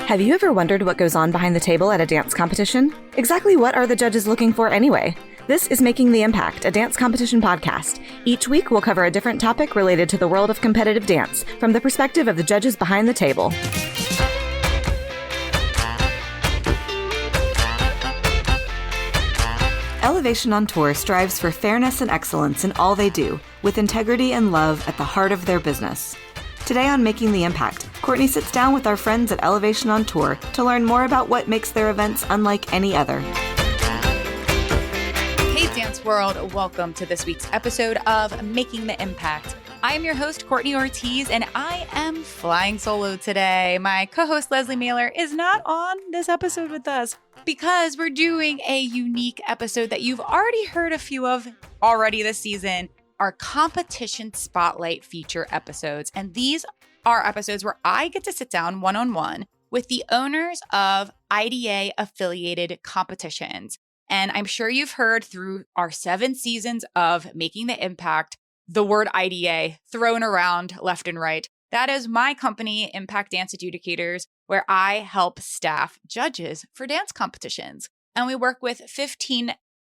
Have you ever wondered what goes on behind the table at a dance competition? Exactly what are the judges looking for anyway? This is Making the Impact, a dance competition podcast. Each week, we'll cover a different topic related to the world of competitive dance from the perspective of the judges behind the table. Elevation on Tour strives for fairness and excellence in all they do, with integrity and love at the heart of their business. Today on Making the Impact, Courtney sits down with our friends at Elevation on Tour to learn more about what makes their events unlike any other. Hey Dance World, welcome to this week's episode of Making the Impact. I am your host, Courtney Ortiz, and I am flying solo today. My co-host, Lesley Mealor, is not on this episode with us because we're doing a unique episode that you've already heard a few of already this season, our competition spotlight feature episodes. And these are episodes where I get to sit down one-on-one with the owners of IDA affiliated competitions. And I'm sure you've heard through our 7 seasons of Making the Impact, the word IDA thrown around left and right. That is my company, Impact Dance Adjudicators, where I help staff judges for dance competitions. And we work with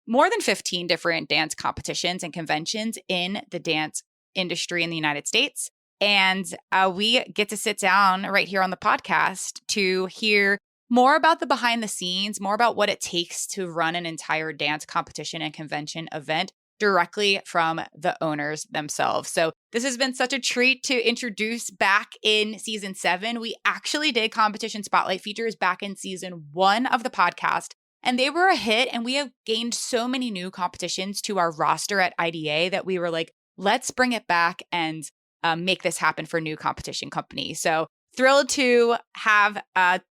more than 15 different dance competitions and conventions in the dance industry in the United States. And we get to sit down right here on the podcast to hear more about the behind the scenes, more about what it takes to run an entire dance competition and convention event directly from the owners themselves. So this has been such a treat to introduce back in season 7. We actually did competition spotlight features back in season 1 of the podcast, and they were a hit. And we have gained so many new competitions to our roster at IDA that we were like, let's bring it back and make this happen for new competition companies. So thrilled to have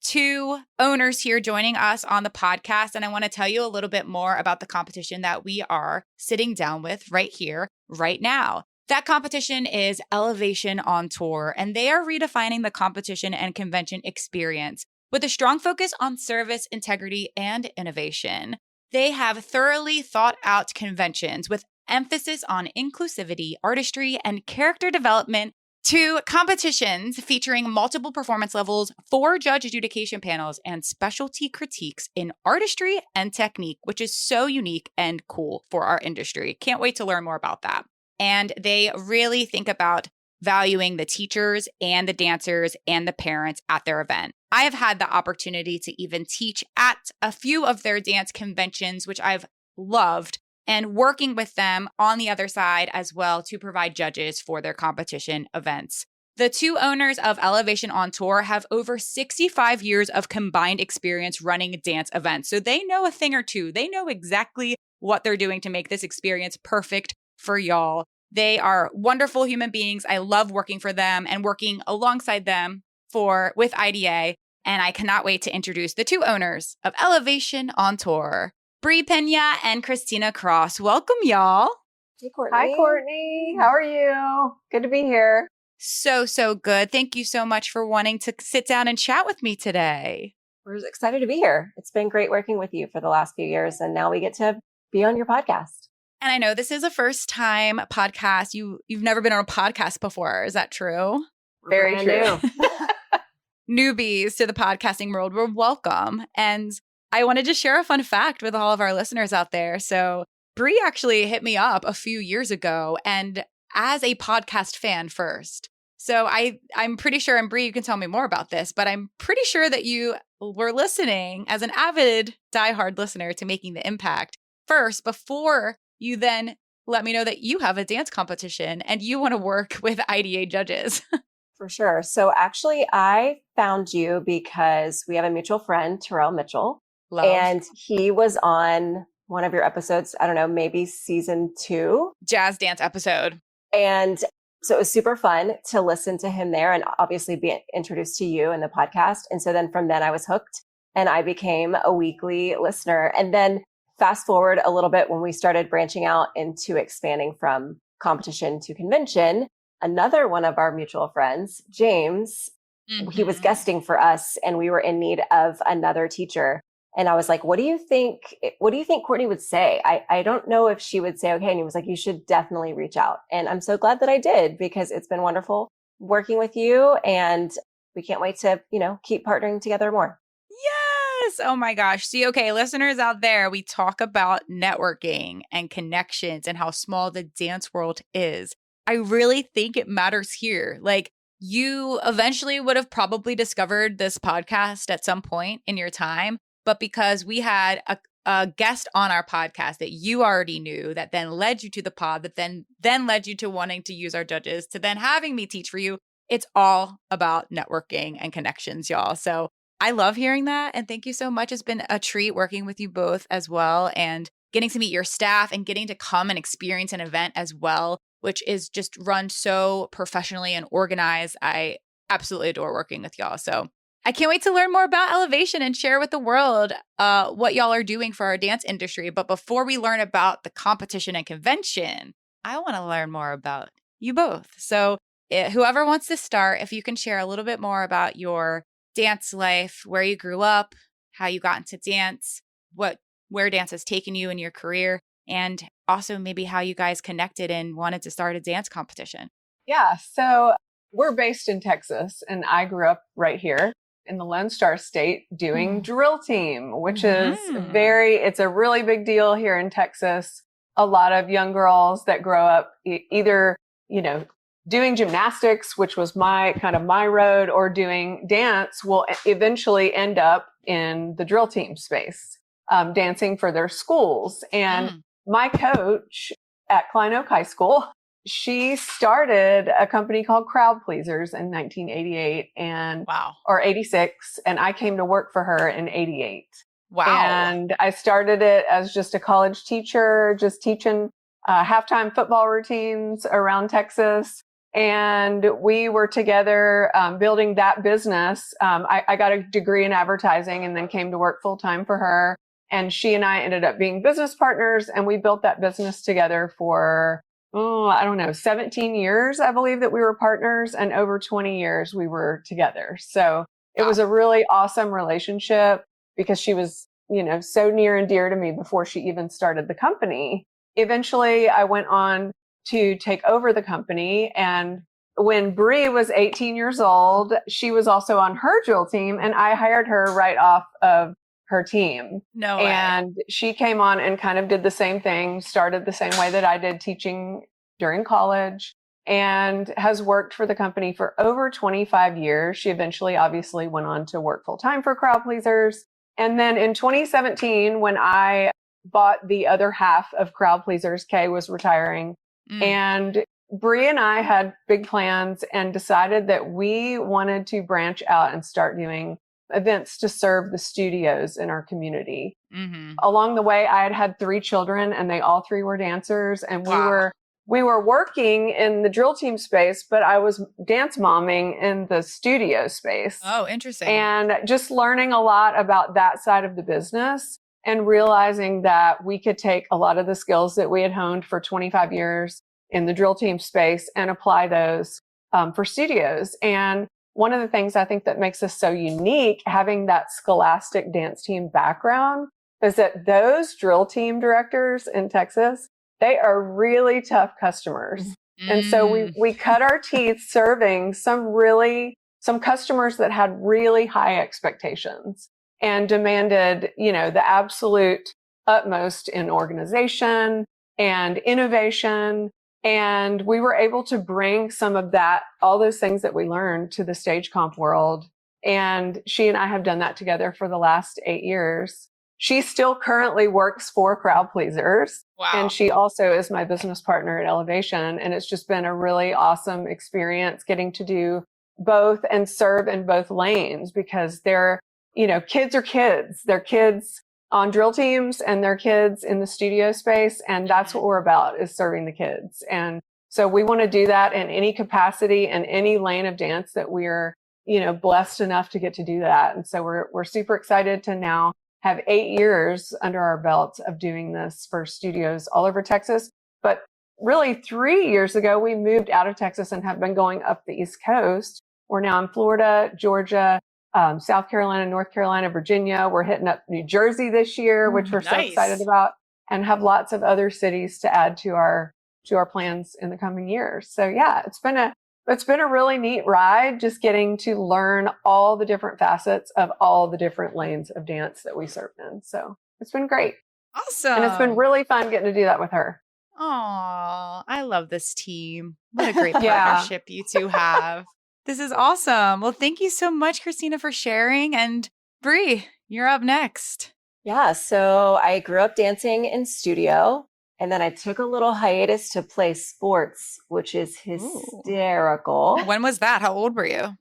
2 owners here joining us on the podcast. And I want to tell you a little bit more about the competition that we are sitting down with right here, right now. That competition is Elevation on Tour, and they are redefining the competition and convention experience with a strong focus on service, integrity, and innovation. They have thoroughly thought out conventions with emphasis on inclusivity, artistry, and character development, to competitions featuring multiple performance levels, 4 judge adjudication panels, and specialty critiques in artistry and technique, which is so unique and cool for our industry. Can't wait to learn more about that. And they really think about valuing the teachers and the dancers and the parents at their event. I have had the opportunity to even teach at a few of their dance conventions, which I've loved, and working with them on the other side as well to provide judges for their competition events. The 2 owners of Elevation on Tour have over 65 years of combined experience running dance events. So they know a thing or two. They know exactly what they're doing to make this experience perfect for y'all. They are wonderful human beings. I love working for them and working alongside them with IDA. And I cannot wait to introduce the 2 owners of Elevation on Tour, Brie, Peña, and Kristina Cross. Welcome, y'all. Hey, Courtney. Hi, Courtney. How are you? Good to be here. So good. Thank you so much for wanting to sit down and chat with me today. We're excited to be here. It's been great working with you for the last few years, and now we get to be on your podcast. And I know this is a first-time podcast. You've never been on a podcast before. Is that true? Very true. Newbies to the podcasting world, we're welcome. And I wanted to share a fun fact with all of our listeners out there. So Brie actually hit me up a few years ago, and as a podcast fan first. So I'm pretty sure, and Brie, you can tell me more about this, but I'm pretty sure that you were listening as an avid diehard listener to Making the Impact first before you then let me know that you have a dance competition and you want to work with IDA judges. For sure. So actually, I found you because we have a mutual friend, Terrell Mitchell. Love. And he was on one of your episodes, I don't know, maybe season 2. Jazz dance episode. And so it was super fun to listen to him there and obviously be introduced to you in the podcast. And so then from then I was hooked and I became a weekly listener. And then fast forward a little bit when we started branching out into expanding from competition to convention, another one of our mutual friends, James, he was guesting for us and we were in need of another teacher. And I was like, what do you think Courtney would say? I don't know if she would say, okay. And he was like, you should definitely reach out. And I'm so glad that I did because it's been wonderful working with you. And we can't wait to, keep partnering together more. Yes. Oh my gosh. See, okay, listeners out there, we talk about networking and connections and how small the dance world is. I really think it matters here. Like, you eventually would have probably discovered this podcast at some point in your time, but because we had a guest on our podcast that you already knew, that then led you to the pod, that then led you to wanting to use our judges, to then having me teach for you. It's all about networking and connections, y'all. So I love hearing that. And thank you so much. It's been a treat working with you both as well, and getting to meet your staff and getting to come and experience an event as well, which is just run so professionally and organized. I absolutely adore working with y'all. So I can't wait to learn more about Elevation and share with the world what y'all are doing for our dance industry. But before we learn about the competition and convention, I want to learn more about you both. So whoever wants to start, if you can share a little bit more about your dance life, where you grew up, how you got into dance, where dance has taken you in your career, and also maybe how you guys connected and wanted to start a dance competition. Yeah. So we're based in Texas, and I grew up right here in the Lone Star State doing drill team, which is it's a really big deal here in Texas. A lot of young girls that grow up either, doing gymnastics, which was my road, or doing dance, will eventually end up in the drill team space, dancing for their schools. And my coach at Klein Oak High School, she started a company called Crowd Pleasers in 1988 or 86. And I came to work for her in 88. Wow. And I started it as just a college teacher, just teaching halftime football routines around Texas. And we were together building that business. I got a degree in advertising and then came to work full time for her. And she and I ended up being business partners, and we built that business together for, 17 years, I believe, that we were partners, and over 20 years we were together. So it was a really awesome relationship because she was, so near and dear to me before she even started the company. Eventually I went on to take over the company. And when Brie was 18 years old, she was also on her drill team, and I hired her right off of her team. No way. And she came on and kind of did the same thing, started the same way that I did, teaching during college, and has worked for the company for over 25 years. She eventually obviously went on to work full time for Crowd Pleasers. And then in 2017, when I bought the other half of Crowd Pleasers, Kay was retiring. And Brie and I had big plans and decided that we wanted to branch out and start doing events to serve the studios in our community. Along the way, I had 3 children, and they all 3 were dancers, and we were working in the drill team space, but I was dance momming in the studio space. Oh, interesting. And just learning a lot about that side of the business, and realizing that we could take a lot of the skills that we had honed for 25 years in the drill team space and apply those for studios. And one of the things I think that makes us so unique, having that scholastic dance team background, is that those drill team directors in Texas, they are really tough customers. And so we cut our teeth serving some customers that had really high expectations and demanded, the absolute utmost in organization and innovation. And we were able to bring some of that, all those things that we learned, to the stage comp world. And she and I have done that together for the last 8 years. She still currently works for Crowd Pleasers. Wow. And she also is my business partner at Elevation. And it's just been a really awesome experience getting to do both and serve in both lanes, because they're, kids are kids. They're kids on drill teams, and they're kids in the studio space. And that's what we're about, is serving the kids. And so we want to do that in any capacity and any lane of dance that we're, blessed enough to get to do that. And so we're super excited to now have 8 years under our belt of doing this for studios all over Texas. But really 3 years ago, we moved out of Texas and have been going up the East Coast. We're now in Florida, Georgia, South Carolina, North Carolina, Virginia. We're hitting up New Jersey this year, which we're so excited about, and have lots of other cities to add to our plans in the coming years. So yeah, it's been It's been a really neat ride, just getting to learn all the different facets of all the different lanes of dance that we serve in. So it's been great. Awesome. And it's been really fun getting to do that with her. Oh, I love this team. What a great Yeah. partnership you two have. This is awesome. Well, thank you so much, Kristina, for sharing. And Brie, you're up next. Yeah. So I grew up dancing in studio, and then I took a little hiatus to play sports, which is hysterical. When was that? How old were you?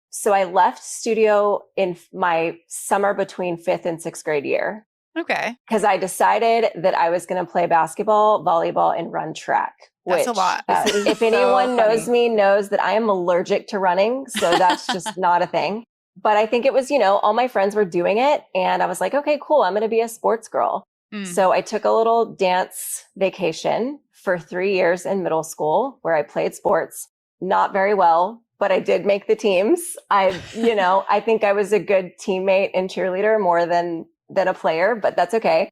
So I left studio in my summer between 5th and 6th grade year. Okay. Because I decided that I was going to play basketball, volleyball, and run track. That's a lot. If anyone knows me, knows that I am allergic to running. So that's just not a thing. But I think it was, all my friends were doing it. And I was like, okay, cool. I'm going to be a sports girl. So I took a little dance vacation for 3 years in middle school where I played sports, not very well, but I did make the teams. I think I was a good teammate and cheerleader more than a player, but that's okay.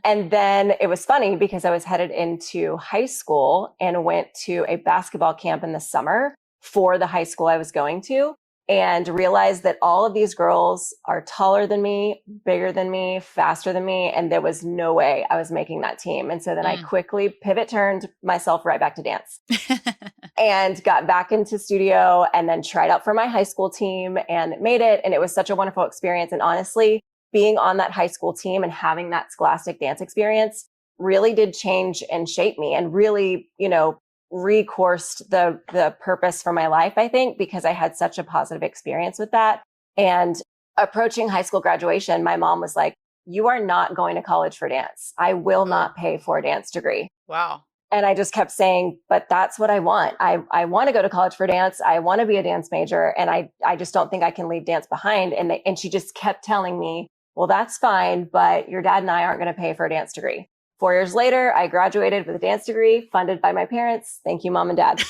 And then it was funny because I was headed into high school and went to a basketball camp in the summer for the high school I was going to, and realized that all of these girls are taller than me, bigger than me, faster than me. And there was no way I was making that team. And so then I quickly turned myself right back to dance and got back into studio and then tried out for my high school team and made it. And it was such a wonderful experience. And honestly, being on that high school team and having that scholastic dance experience really did change and shape me and really, recoursed the purpose for my life, I think, because I had such a positive experience with that. And approaching high school graduation, my mom was like, you are not going to college for dance. I will not pay for a dance degree. Wow. And I just kept saying, but that's what I want. I want to go to college for dance. I want to be a dance major. And I just don't think I can leave dance behind. And she just kept telling me, well, that's fine, but your dad and I aren't going to pay for a dance degree. 4 years later, I graduated with a dance degree funded by my parents. Thank you, Mom and Dad.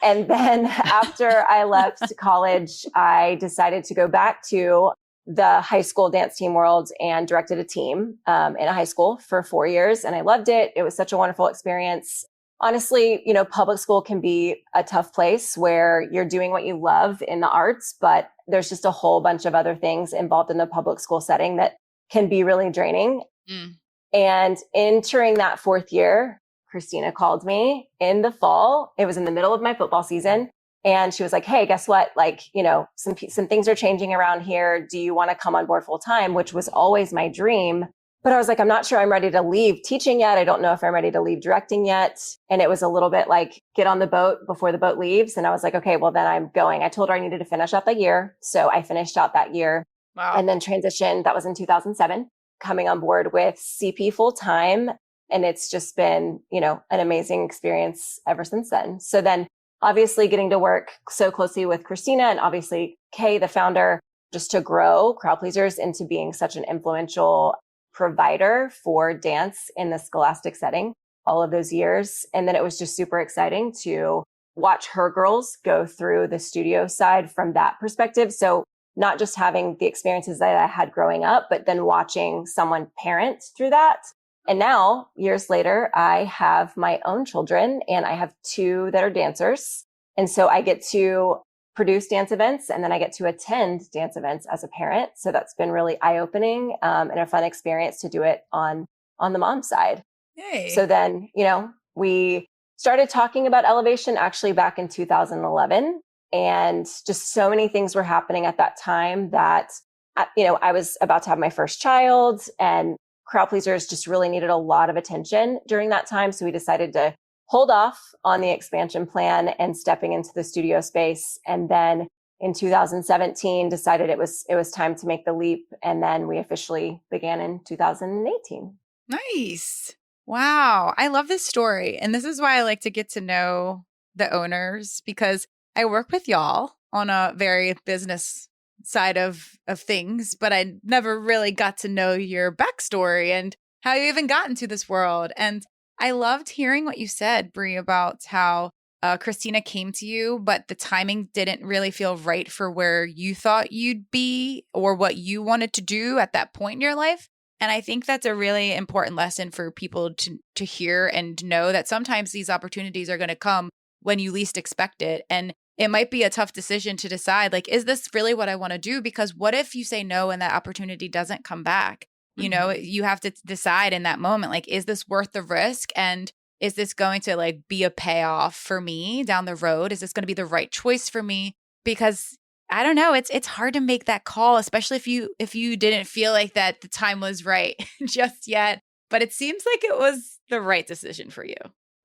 And then after I left college, I decided to go back to the high school dance team world and directed a team in a high school for 4 years. And I loved it. It was such a wonderful experience. Honestly, public school can be a tough place where you're doing what you love in the arts, but there's just a whole bunch of other things involved in the public school setting that can be really draining. And entering that 4th year, Kristina called me in the fall. It was in the middle of my football season. And she was like, hey, guess what? Some things are changing around here. Do you want to come on board full time? Which was always my dream. But I was like, I'm not sure I'm ready to leave teaching yet. I don't know if I'm ready to leave directing yet. And it was a little bit like, get on the boat before the boat leaves. And I was like, okay, well, then I'm going. I told her I needed to finish out the year. So I finished out that year. Wow. And then transitioned. That was in 2007, coming on board with CP full time. And it's just been, an amazing experience ever since then. So then obviously getting to work so closely with Kristina and obviously Kay, the founder, just to grow Crowd Pleasers into being such an influential provider for dance in the scholastic setting all of those years. And then it was just super exciting to watch her girls go through the studio side from that perspective. So not just having the experiences that I had growing up, but then watching someone parent through that. And now, years later, I have my own children and I have 2 that are dancers. And so I get to produce dance events and then I get to attend dance events as a parent. So that's been really eye-opening and a fun experience to do it on the mom side. Yay. So then, we started talking about elevation actually back in 2011. And just so many things were happening at that time that, I was about to have my first child and Crowd Pleasers just really needed a lot of attention during that time. So we decided to hold off on the expansion plan and stepping into the studio space. And then in 2017, decided it was time to make the leap. And then we officially began in 2018. Nice. Wow. I love this story. And this is why I like to get to know the owners, because I work with y'all on a very business side of things, but I never really got to know your backstory and how you even got into this world. And I loved hearing what you said, Brie, about how Kristina came to you, but the timing didn't really feel right for where you thought you'd be or what you wanted to do at that point in your life. And I think that's a really important lesson for people to hear and know that sometimes these opportunities are going to come when you least expect it. And it might be a tough decision to decide, like, is this really what I want to do? Because what if you say no and that opportunity doesn't come back? You know, you have to decide in that moment, like, is this worth the risk? And is this going to like be a payoff for me down the road? Is this going to be the right choice for me? Because I don't know, it's hard to make that call, especially if you didn't feel like that the time was right just yet. But it seems like it was the right decision for you.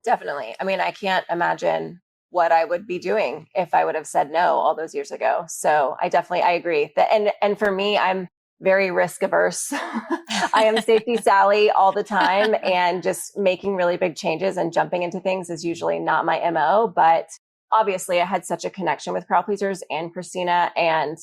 Definitely. I mean, I can't imagine what I would be doing if I would have said no all those years ago. So I agree that, and for me, I'm very risk averse. I am safety Sally all the time, and just making really big changes and jumping into things is usually not my MO. But obviously I had such a connection with Crowd Pleasers and Kristina, and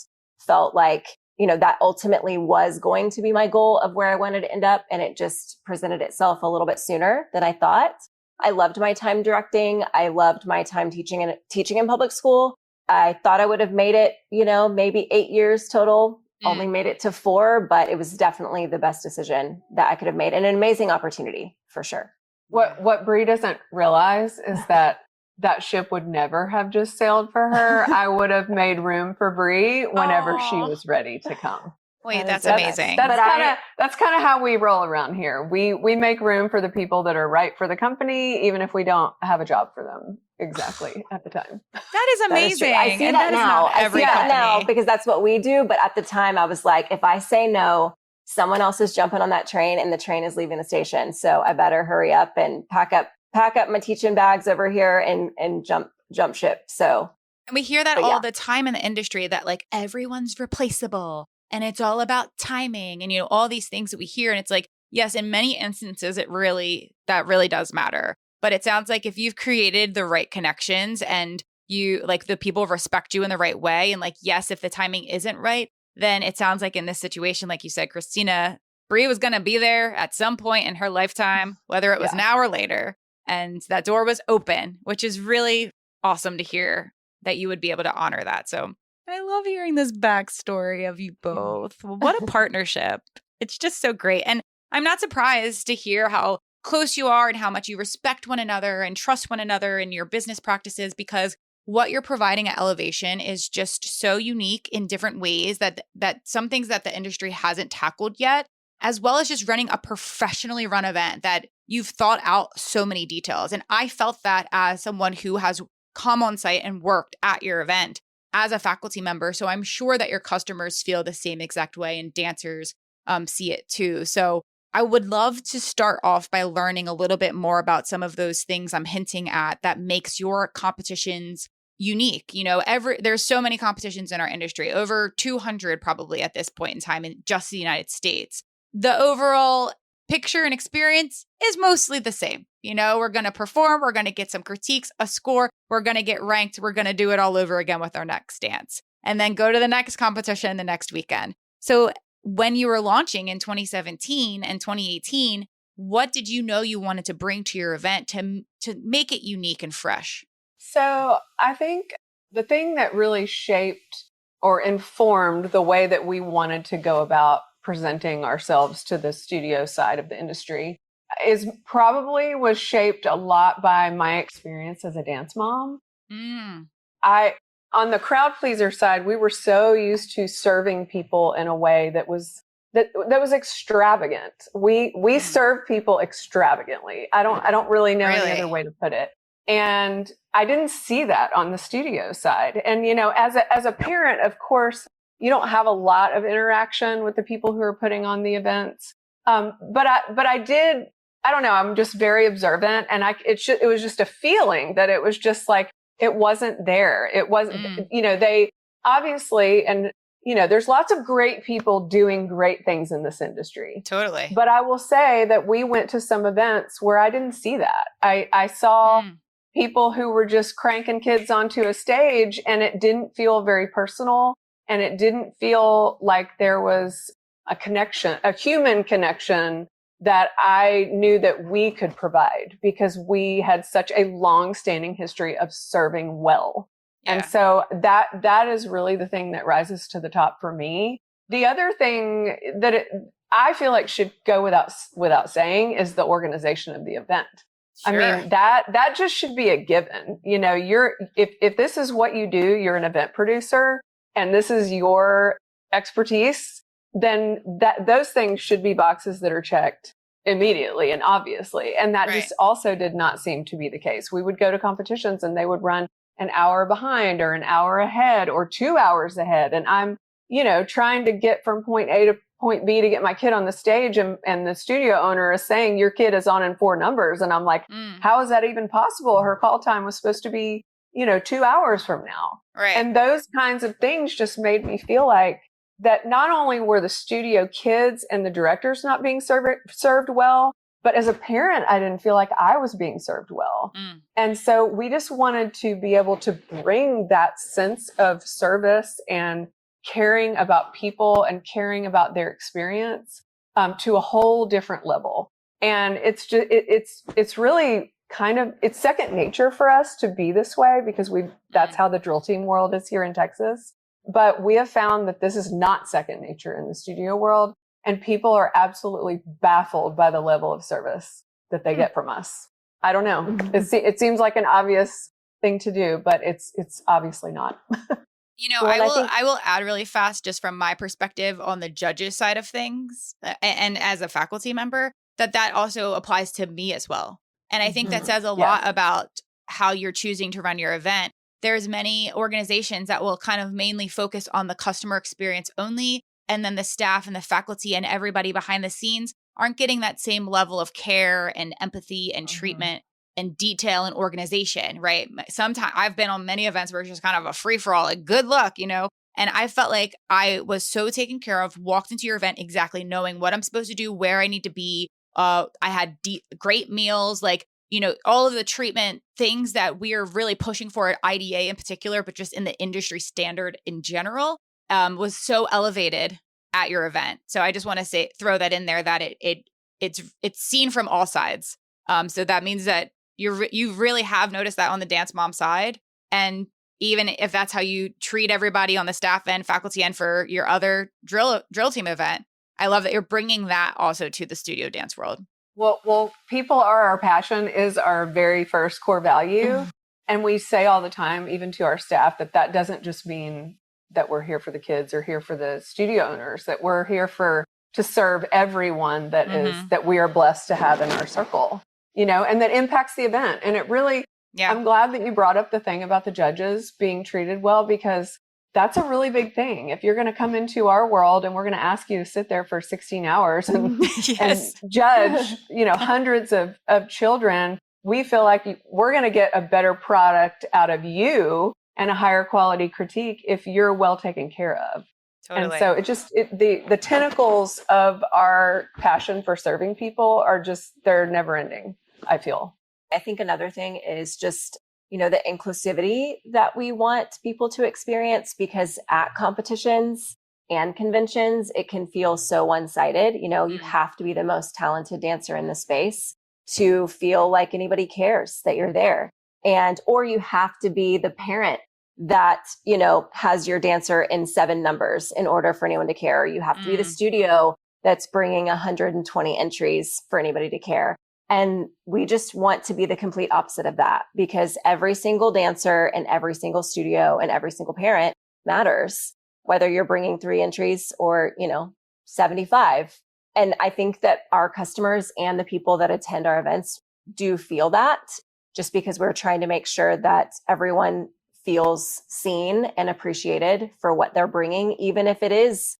felt like, you know, that ultimately was going to be my goal of where I wanted to end up. And it just presented itself a little bit sooner than I thought. I loved my time directing. I loved my time teaching in public school. I thought I would have made it, you know, maybe 8 years total. Only made it to 4, but it was definitely the best decision that I could have made, and an amazing opportunity for sure. What Brie doesn't realize is that ship would never have just sailed for her. I would have made room for Brie whenever she was ready to come. Wait, that's amazing. That's kind of how we roll around here. We make room for the people that are right for the company, even if we don't have a job for them exactly at the time. That is amazing. I see that now. I see that now because that's what we do. But at the time, I was like, if I say no, someone else is jumping on that train, and the train is leaving the station. So I better hurry up and pack up my teaching bags over here and jump ship. So, and we hear that all the time in the industry, that like everyone's replaceable. And it's all about timing and, you know, all these things that we hear. And it's like, yes, in many instances, that really does matter. But it sounds like if you've created the right connections and you like the people respect you in the right way, and like, yes, if the timing isn't right, then it sounds like in this situation, like you said, Kristina, Brie was going to be there at some point in her lifetime, whether it was now or later. And that door was open, which is really awesome to hear that you would be able to honor that. So I love hearing this backstory of you both. What a partnership. It's just so great. And I'm not surprised to hear how close you are and how much you respect one another and trust one another in your business practices, because what you're providing at Elevation is just so unique in different ways that some things that the industry hasn't tackled yet, as well as just running a professionally run event that you've thought out so many details. And I felt that as someone who has come on site and worked at your event as a faculty member. So I'm sure that your customers feel the same exact way, and dancers see it too. So I would love to start off by learning a little bit more about some of those things I'm hinting at that makes your competitions unique. You know, there's so many competitions in our industry, over 200 probably at this point in time in just the United States. The overall picture and experience is mostly the same. You know, we're going to perform, we're going to get some critiques, a score, we're going to get ranked, we're going to do it all over again with our next dance, and then go to the next competition the next weekend. So when you were launching in 2017 and 2018, what did you know you wanted to bring to your event to make it unique and fresh? So I think the thing that really shaped or informed the way that we wanted to go about presenting ourselves to the studio side of the industry was shaped a lot by my experience as a dance mom. On the crowd pleaser side, we were so used to serving people in a way that was extravagant. We serve people extravagantly. I don't really know any other way to put it. And I didn't see that on the studio side. And, you know, as a parent, of course, you don't have a lot of interaction with the people who are putting on the events. But I did, I don't know, I'm just very observant, and it was just a feeling that it was just like, it wasn't there. It wasn't, you know, they obviously, and you know, there's lots of great people doing great things in this industry. Totally. But I will say that we went to some events where I didn't see that. I saw people who were just cranking kids onto a stage, and it didn't feel very personal. And it didn't feel like there was a connection, a human connection that I knew that we could provide, because we had such a long-standing history of serving well. Yeah. And so that is really the thing that rises to the top for me. The other thing that I feel like should go without saying is the organization of the event. Sure. I mean, that just should be a given. You know, if this is what you do, you're an event producer and this is your expertise, then those things should be boxes that are checked immediately and obviously. And that just also did not seem to be the case. We would go to competitions and they would run an hour behind or an hour ahead or 2 hours ahead. And I'm, trying to get from point A to point B to get my kid on the stage. And the studio owner is saying your kid is on in 4 numbers. And I'm like, how is that even possible? Her call time was supposed to be, 2 hours from now. Right. And those kinds of things just made me feel like that not only were the studio kids and the directors not being served well, but as a parent, I didn't feel like I was being served well. And so we just wanted to be able to bring that sense of service and caring about people and caring about their experience to a whole different level. And it's just, it's really kind of, it's second nature for us to be this way because that's how the drill team world is here in Texas. But we have found that this is not second nature in the studio world. And people are absolutely baffled by the level of service that they get from us. I don't know. It seems like an obvious thing to do, but it's obviously not. I will add really fast, just from my perspective on the judges side of things, and as a faculty member, that also applies to me as well. And I think that says a lot about how you're choosing to run your event. There's many organizations that will kind of mainly focus on the customer experience only. And then the staff and the faculty and everybody behind the scenes aren't getting that same level of care and empathy and treatment and detail and organization, right? Sometimes I've been on many events where it's just kind of a free for all, like good luck, And I felt like I was so taken care of, walked into your event exactly knowing what I'm supposed to do, where I need to be. I had great meals, all of the treatment things that we are really pushing for at IDA in particular, but just in the industry standard in general, was so elevated at your event. So I just want to throw that in there that it's seen from all sides. So that means that you really have noticed that on the Dance Mom side. And even if that's how you treat everybody on the staff end, faculty end for your other drill team event, I love that you're bringing that also to the studio dance world. Well, people are our passion is our very first core value. And we say all the time, even to our staff, that doesn't just mean that we're here for the kids or here for the studio owners, that we're here to serve everyone that we are blessed to have in our circle, and that impacts the event. And it really, I'm glad that you brought up the thing about the judges being treated well, because that's a really big thing. If you're going to come into our world and we're going to ask you to sit there for 16 hours and judge, hundreds of children, we feel like we're going to get a better product out of you and a higher quality critique if you're well taken care of. Totally. And so the tentacles of our passion for serving people they're never ending, I feel. I think another thing is just, the inclusivity that we want people to experience, because at competitions and conventions, it can feel so one-sided. You have to be the most talented dancer in the space to feel like anybody cares that you're there. Or you have to be the parent that, has your dancer in 7 numbers in order for anyone to care. You have to be the studio that's bringing 120 entries for anybody to care. And we just want to be the complete opposite of that, because every single dancer and every single studio and every single parent matters, whether you're bringing 3 entries or, 75. And I think that our customers and the people that attend our events do feel that, just because we're trying to make sure that everyone feels seen and appreciated for what they're bringing, even if it is,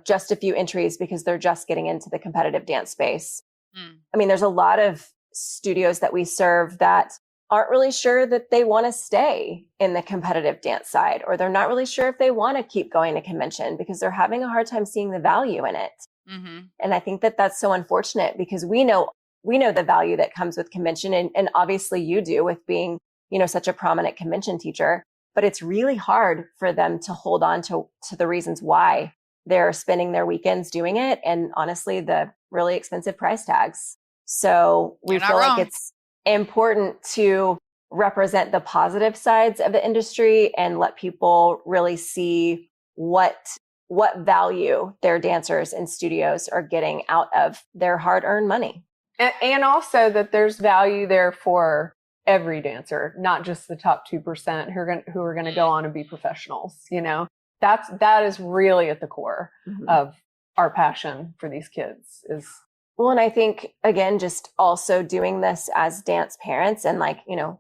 just a few entries because they're just getting into the competitive dance space. I mean, there's a lot of studios that we serve that aren't really sure that they want to stay in the competitive dance side, or they're not really sure if they want to keep going to convention because they're having a hard time seeing the value in it. And I think that that's so unfortunate, because we know the value that comes with convention, and obviously you do with being, such a prominent convention teacher, but it's really hard for them to hold on to the reasons why they're spending their weekends doing it. And honestly, the really expensive price tags. So we feel like it's important to represent the positive sides of the industry and let people really see what value their dancers and studios are getting out of their hard-earned money. And also that there's value there for every dancer, not just the top 2% who are going to go on and be professionals. That is really at the core of our passion for these kids is. Well, and I think, again, just also doing this as dance parents and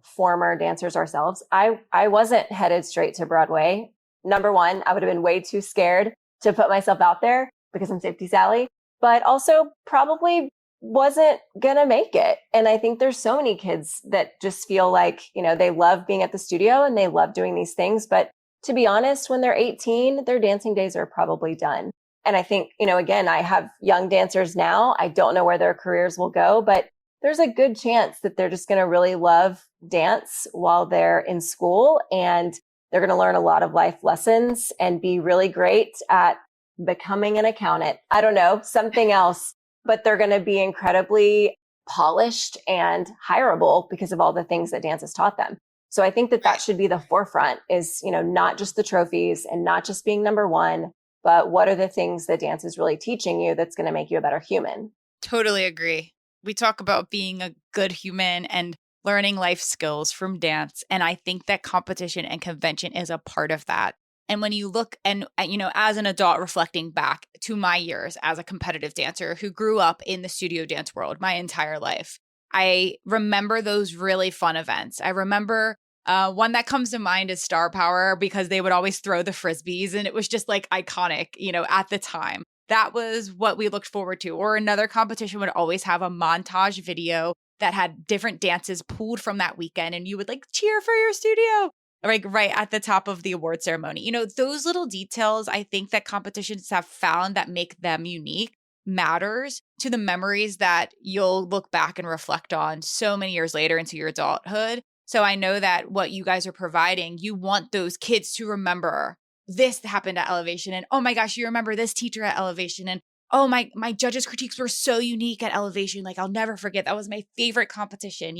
former dancers ourselves, I wasn't headed straight to Broadway. Number one, I would have been way too scared to put myself out there because I'm Safety Sally, but also probably wasn't going to make it. And I think there's so many kids that just feel like, they love being at the studio and they love doing these things. But to be honest, when they're 18, their dancing days are probably done. And I think, again, I have young dancers now. I don't know where their careers will go, but there's a good chance that they're just going to really love dance while they're in school. And they're going to learn a lot of life lessons and be really great at becoming an accountant. I don't know, something else, but they're going to be incredibly polished and hireable because of all the things that dance has taught them. So I think that should be the forefront is, not just the trophies and not just being number one, but what are the things that dance is really teaching you that's going to make you a better human? Totally agree. We talk about being a good human and learning life skills from dance. And I think that competition and convention is a part of that. And when you look and, as an adult reflecting back to my years as a competitive dancer who grew up in the studio dance world my entire life, I remember those really fun events. I remember one that comes to mind is Star Power because they would always throw the Frisbees and it was just like iconic, at the time. That was what we looked forward to. Or another competition would always have a montage video that had different dances pulled from that weekend and you would cheer for your studio, right at the top of the award ceremony. Those little details I think that competitions have found that make them unique matters to the memories that you'll look back and reflect on so many years later into your adulthood. So I know that what you guys are providing, you want those kids to remember this happened at Elevation. And oh my gosh, you remember this teacher at Elevation. And oh, my judges' critiques were so unique at Elevation. I'll never forget. That was my favorite competition.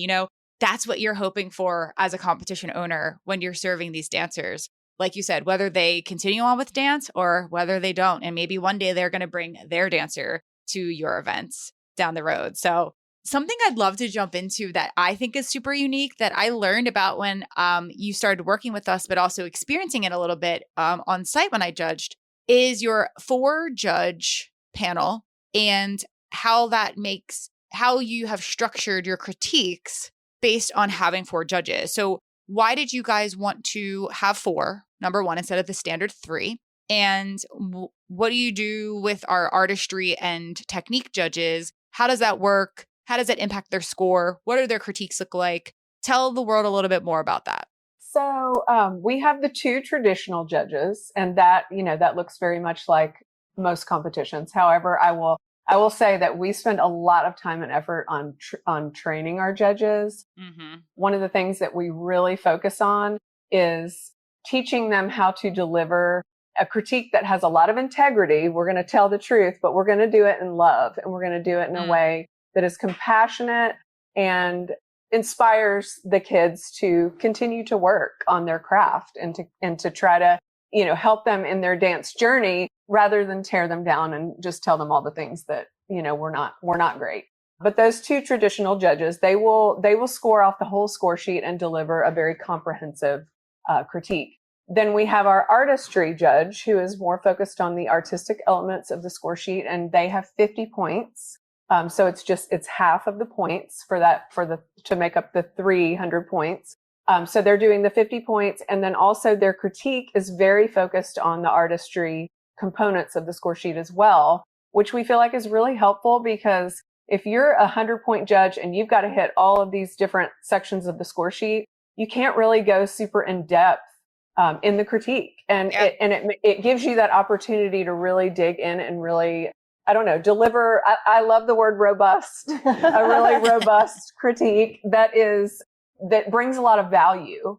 That's what you're hoping for as a competition owner when you're serving these dancers. Like you said, whether they continue on with dance or whether they don't. And maybe one day they're going to bring their dancer to your events down the road. So something I'd love to jump into that I think is super unique that I learned about when you started working with us, but also experiencing it a little bit on site when I judged, is your 4-judge panel and how you have structured your critiques based on having 4 judges. So why did you guys want to have 4, number one, instead of the standard 3? And what do you do with our artistry and technique judges? How does that work? How does it impact their score? What do their critiques look like? Tell the world a little bit more about that. So we have the 2 traditional judges, and that looks very much like most competitions. However, I will say that we spend a lot of time and effort on training our judges. Mm-hmm. One of the things that we really focus on is teaching them how to deliver a critique that has a lot of integrity. We're going to tell the truth, but we're going to do it in love, and we're going to do it in a way that is compassionate and inspires the kids to continue to work on their craft and to try to, help them in their dance journey rather than tear them down and just tell them all the things that, we're not great. But those 2 traditional judges, they will score off the whole score sheet and deliver a very comprehensive critique. Then we have our artistry judge who is more focused on the artistic elements of the score sheet, and they have 50 points. So it's half of the points to make up the 300 points. So they're doing the 50 points. And then also their critique is very focused on the artistry components of the score sheet as well, which we feel like is really helpful because if you're a 100-point judge and you've got to hit all of these different sections of the score sheet, you can't really go super in depth in the critique. And it gives you that opportunity to really dig in and really, deliver. I love the word robust, a really robust critique that brings a lot of value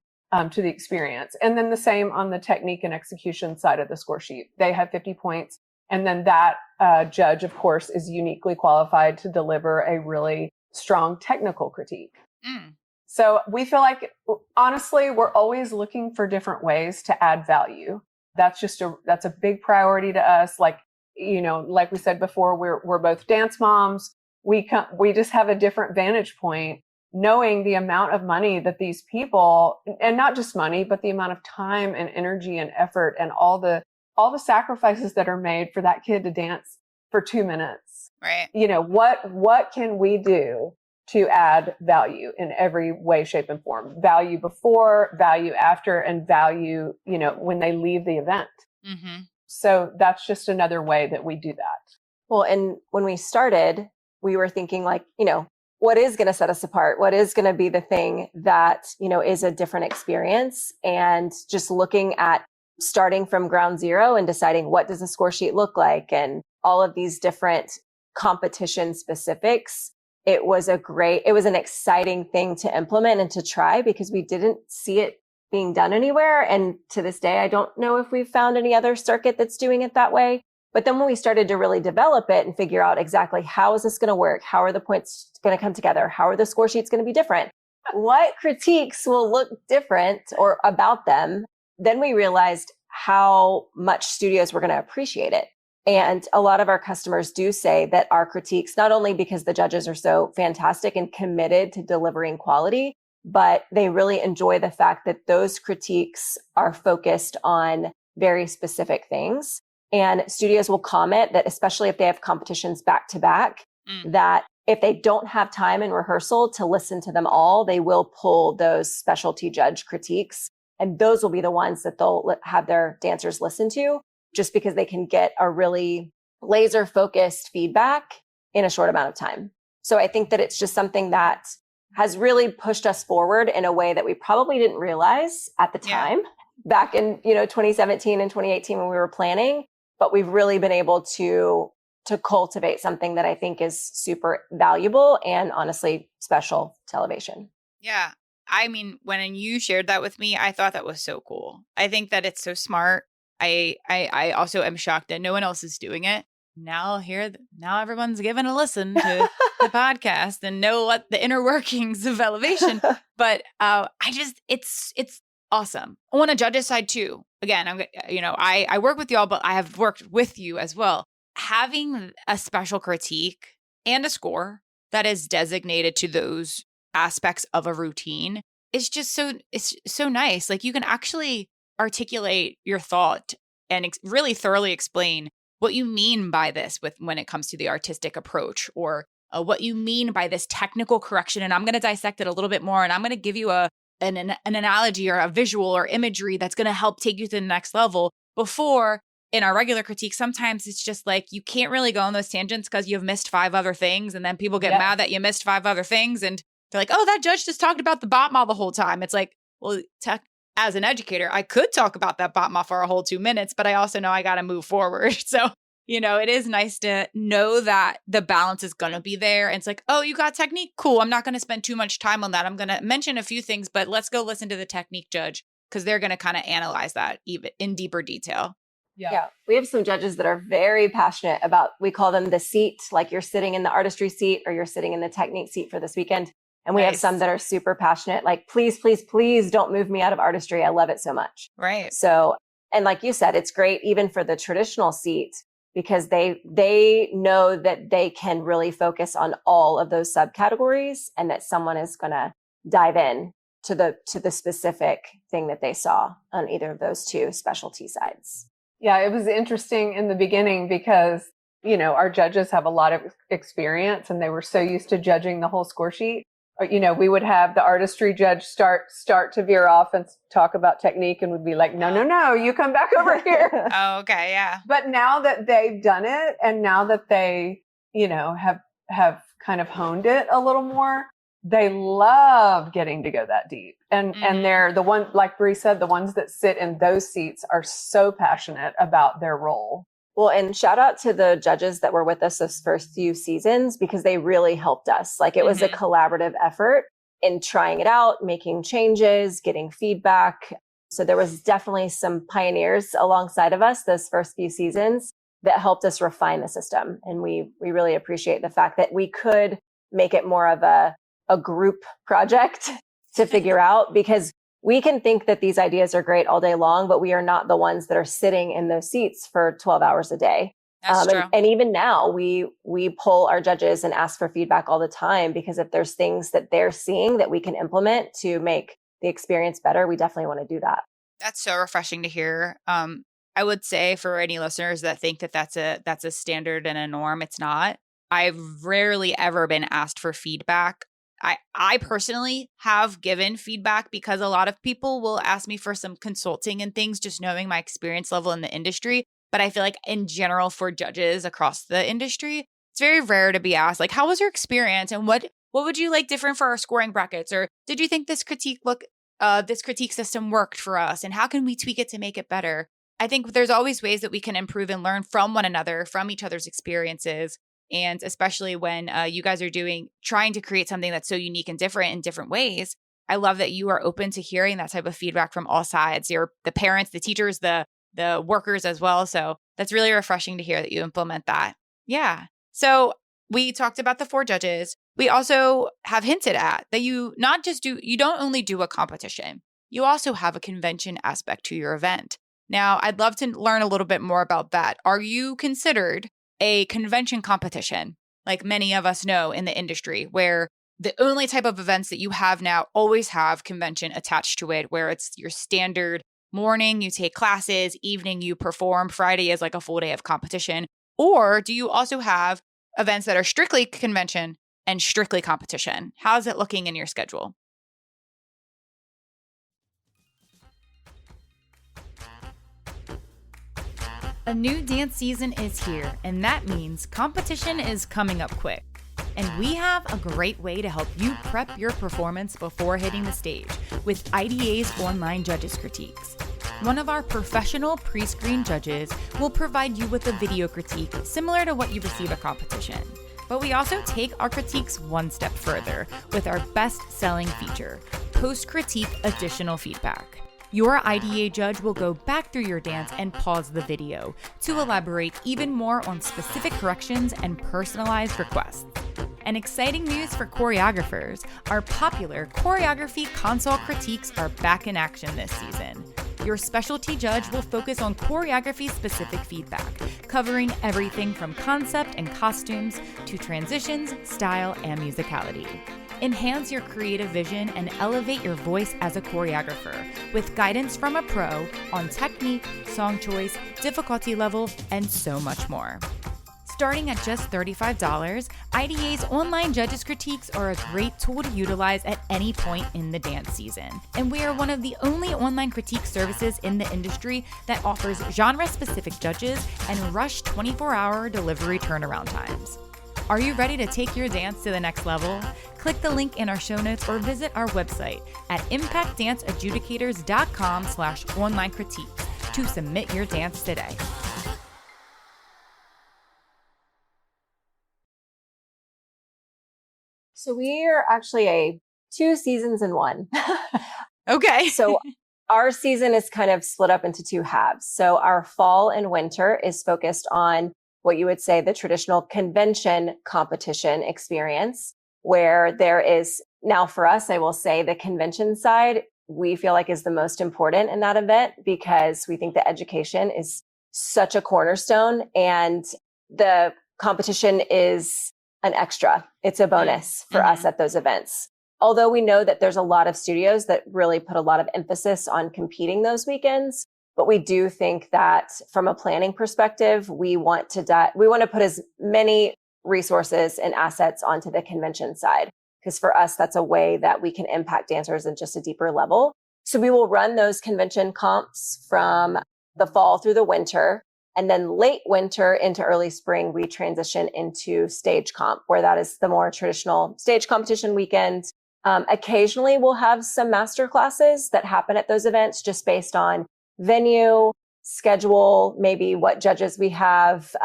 to the experience. And then the same on the technique and execution side of the score sheet. They have 50 points. And then that judge, of course, is uniquely qualified to deliver a really strong technical critique. So we feel like, honestly, we're always looking for different ways to add value. That's a big priority to us. Like we said before, we're both dance moms. we just have a different vantage point, knowing the amount of money that these people, and not just money, but the amount of time and energy and effort and all the sacrifices that are made for that kid to dance for 2 minutes. Right. What can we do to add value in every way, shape, and form? Value before, value after, and value, when they leave the event. Mm-hmm. So that's just another way that we do that. Well, and when we started, we were thinking like, what is going to set us apart? What is going to be the thing that, is a different experience? And just looking at starting from ground zero and deciding what does a score sheet look like and all of these different competition specifics. It was an exciting thing to implement and to try because we didn't see it being done anywhere. And to this day, I don't know if we've found any other circuit that's doing it that way. But then when we started to really develop it and figure out exactly how is this going to work? How are the points going to come together? How are the score sheets going to be different? What critiques will look different or about them? Then we realized how much studios were going to appreciate it. And a lot of our customers do say that our critiques, not only because the judges are so fantastic and committed to delivering quality, but they really enjoy the fact that those critiques are focused on very specific things. And studios will comment that, especially if they have competitions back to back, that if they don't have time in rehearsal to listen to them all, they will pull those specialty judge critiques. And those will be the ones that they'll have their dancers listen to, just because they can get a really laser focused feedback in a short amount of time. So I think that it's just something that has really pushed us forward in a way that we probably didn't realize at the time back in, 2017 and 2018 when we were planning, but we've really been able to cultivate something that I think is super valuable and honestly special to Elevation. Yeah. I mean, when you shared that with me, I thought that was so cool. I think that it's so smart. I also am shocked that no one else is doing it. Now everyone's given a listen to the podcast and know what the inner workings of Elevation. But it's awesome. On a judge's side too. Again, I work with y'all, but I have worked with you as well. Having a special critique and a score that is designated to those aspects of a routine is just it's so nice. Like you can actually articulate your thought and really thoroughly explain what you mean by this when it comes to the artistic approach, or what you mean by this technical correction. And I'm going to dissect it a little bit more, and I'm going to give you an analogy or a visual or imagery that's going to help take you to the next level. Before, in our regular critique, sometimes it's just like you can't really go on those tangents because you've missed 5 other things, and then people get mad that you missed 5 other things, and they're like, oh, that judge just talked about the bot the whole time. It's like, well, as an educator, I could talk about that bot for a whole 2 minutes, but I also know I got to move forward. So, it is nice to know that the balance is going to be there. And it's like, oh, you got technique? Cool. I'm not going to spend too much time on that. I'm going to mention a few things, but let's go listen to the technique judge because they're going to kind of analyze that even in deeper detail. Yeah. We have some judges that are very passionate about, we call them the seat, like you're sitting in the artistry seat or you're sitting in the technique seat for this weekend. And we have some that are super passionate, like, please, please, please don't move me out of artistry. I love it so much. Right. So, and like you said, it's great even for the traditional seat because they know that they can really focus on all of those subcategories and that someone is going to dive in to the specific thing that they saw on either of those two specialty sides. Yeah, it was interesting in the beginning because, our judges have a lot of experience and they were so used to judging the whole score sheet. We would have the artistry judge start to veer off and talk about technique and would be like, no, you come back over here. Oh, okay. Yeah. But now that they've done it and now that they, have kind of honed it a little more, they love getting to go that deep. And they're the one, like Brie said, the ones that sit in those seats are so passionate about their role. Well, and shout out to the judges that were with us those first few seasons because they really helped us. Like it was a collaborative effort in trying it out, making changes, getting feedback. So there was definitely some pioneers alongside of us those first few seasons that helped us refine the system. And we really appreciate the fact that we could make it more of a group project to figure out, because we can think that these ideas are great all day long, but we are not the ones that are sitting in those seats for 12 hours a day. That's true. And even now we poll our judges and ask for feedback all the time, because if there's things that they're seeing that we can implement to make the experience better, we definitely want to do that. That's so refreshing to hear. I would say for any listeners that think that that's a standard and a norm, it's not. I've rarely ever been asked for feedback. I personally have given feedback because a lot of people will ask me for some consulting and things, just knowing my experience level in the industry. But I feel like in general for judges across the industry, it's very rare to be asked, like, how was your experience and what would you like different for our scoring brackets? Or did you think this critique system worked for us? And how can we tweak it to make it better? I think there's always ways that we can improve and learn from one another, from each other's experiences. And especially when you guys are trying to create something that's so unique and different in different ways. I love that you are open to hearing that type of feedback from all sides. You're the parents, the teachers, the workers as well. So that's really refreshing to hear that you implement that. Yeah. So we talked about the 4 judges. We also have hinted at that you don't only do a competition, you also have a convention aspect to your event. Now, I'd love to learn a little bit more about that. Are you considered a convention competition, like many of us know in the industry, where the only type of events that you have now always have convention attached to it, where it's your standard morning, you take classes, evening, you perform, Friday is like a full day of competition? Or do you also have events that are strictly convention and strictly competition? How's it looking in your schedule? A new dance season is here, and that means competition is coming up quick. And we have a great way to help you prep your performance before hitting the stage with IDA's online judges critiques. One of our professional pre-screen judges will provide you with a video critique similar to what you receive at competition. But we also take our critiques one step further with our best-selling feature, post-critique additional feedback. Your IDA judge will go back through your dance and pause the video to elaborate even more on specific corrections and personalized requests. And exciting news for choreographers, our popular choreography console critiques are back in action this season. Your specialty judge will focus on choreography-specific feedback, covering everything from concept and costumes to transitions, style, and musicality. Enhance your creative vision and elevate your voice as a choreographer with guidance from a pro on technique, song choice, difficulty level, and so much more. Starting at just $35, IDA's online judges critiques are a great tool to utilize at any point in the dance season. And we are one of the only online critique services in the industry that offers genre-specific judges and rush 24-hour delivery turnaround times. Are you ready to take your dance to the next level? Click the link in our show notes or visit our website at impactdanceadjudicators.com/online critiques to submit your dance today. So we are actually 2 seasons in one. Okay. So our season is kind of split up into 2 halves. So our fall and winter is focused on what you would say the traditional convention competition experience, where there is now for us, I will say the convention side, we feel like is the most important in that event because we think that education is such a cornerstone and the competition is an extra. It's a bonus for us at those events. Although we know that there's a lot of studios that really put a lot of emphasis on competing those weekends, but we do think that from a planning perspective, we want to put as many resources and assets onto the convention side. Because for us, that's a way that we can impact dancers at just a deeper level. So we will run those convention comps from the fall through the winter. And then late winter into early spring, we transition into stage comp, where that is the more traditional stage competition weekend. Occasionally, we'll have some master classes that happen at those events just based on venue, schedule, maybe what judges we have.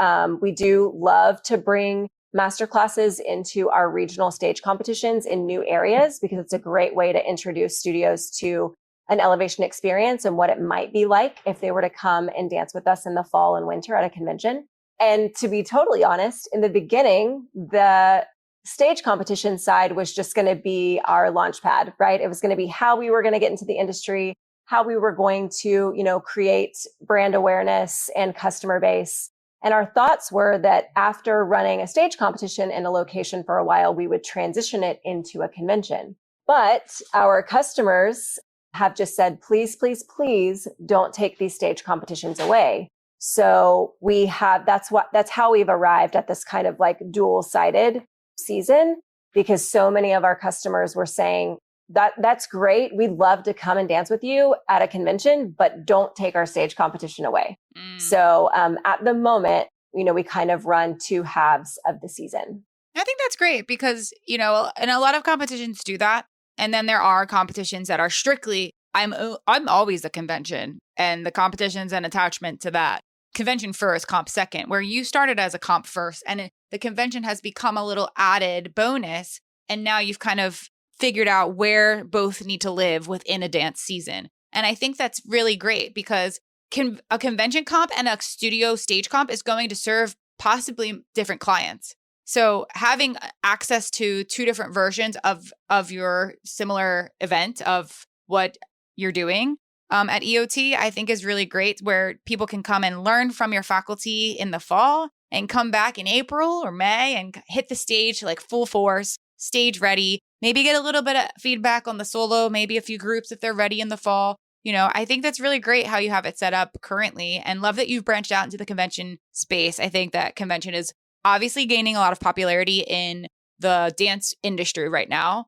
We do love to bring master classes into our regional stage competitions in new areas because it's a great way to introduce studios to an elevation experience and what it might be like if they were to come and dance with us in the fall and winter at a convention. And to be totally honest, in the beginning, the stage competition side was just going to be our launch pad, right? It was going to be how we were going to get into the industry, how we were going to, create brand awareness and customer base. And our thoughts were that after running a stage competition in a location for a while, we would transition it into a convention. But our customers have just said, please, please, please don't take these stage competitions away. So that's how we've arrived at this kind of like dual-sided season, because so many of our customers were saying that's great. We'd love to come and dance with you at a convention, but don't take our stage competition away. So at the moment, we kind of run two halves of the season. I think that's great because, and a lot of competitions do that. And then there are competitions that are strictly, I'm always a convention, and the competition's an attachment to that. Convention first, comp second, where you started as a comp first, and the convention has become a little added bonus. And now you've kind of figured out where both need to live within a dance season. And I think that's really great because a convention comp and a studio stage comp is going to serve possibly different clients. So having access to two different versions of your similar event of what you're doing at EOT, I think is really great, where people can come and learn from your faculty in the fall and come back in April or May and hit the stage like full force, stage ready, maybe get a little bit of feedback on the solo, maybe a few groups if they're ready in the fall. I think that's really great how you have it set up currently, and love that you've branched out into the convention space. I think that convention is obviously gaining a lot of popularity in the dance industry right now.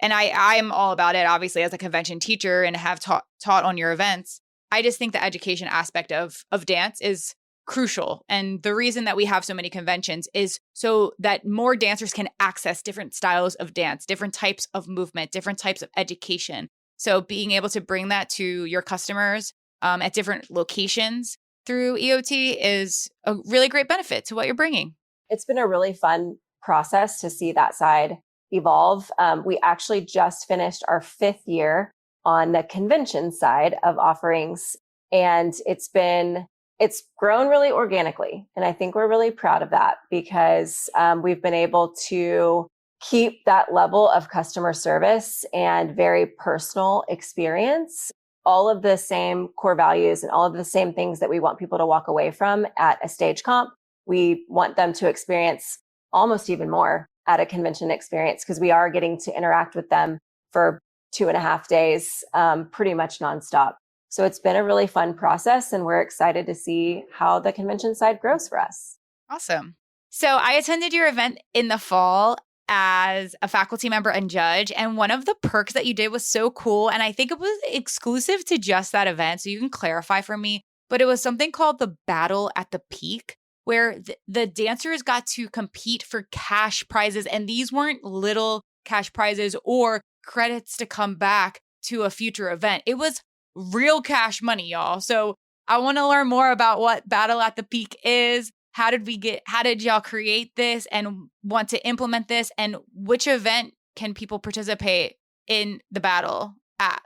And I'm all about it, obviously, as a convention teacher and have taught on your events. I just think the education aspect of dance is crucial. And the reason that we have so many conventions is so that more dancers can access different styles of dance, different types of movement, different types of education. So being able to bring that to your customers at different locations through EOT is a really great benefit to what you're bringing. It's been a really fun process to see that side evolve. We actually just finished our 5th year on the convention side of offerings, and it's grown really organically. And I think we're really proud of that because we've been able to keep that level of customer service and very personal experience, all of the same core values and all of the same things that we want people to walk away from at a stage comp. We want them to experience almost even more at a convention experience, because we are getting to interact with them for 2.5 days, pretty much nonstop. So it's been a really fun process, and we're excited to see how the convention side grows for us. Awesome. So I attended your event in the fall as a faculty member and judge, and one of the perks that you did was so cool, and I think it was exclusive to just that event, so you can clarify for me, but it was something called the Battle at the Peak, where the dancers got to compete for cash prizes, and these weren't little cash prizes or credits to come back to a future event. It was real cash money, y'all. So I want to learn more about what Battle at the Peak is. How did y'all create this and want to implement this? And which event can people participate in the battle at?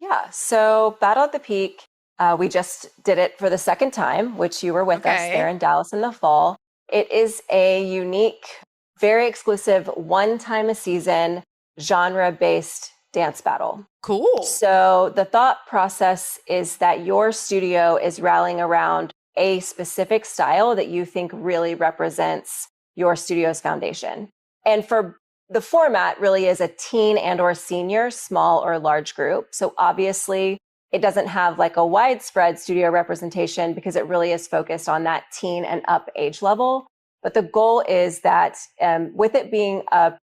Yeah, so Battle at the Peak, we just did it for the 2nd time, which you were with us there in Dallas in the fall. It is a unique, very exclusive, one time a season, genre-based dance battle. Cool. So the thought process is that your studio is rallying around a specific style that you think really represents your studio's foundation. And for the format really is a teen and or senior, small or large group. So obviously it doesn't have like a widespread studio representation because it really is focused on that teen and up age level. But the goal is that with it being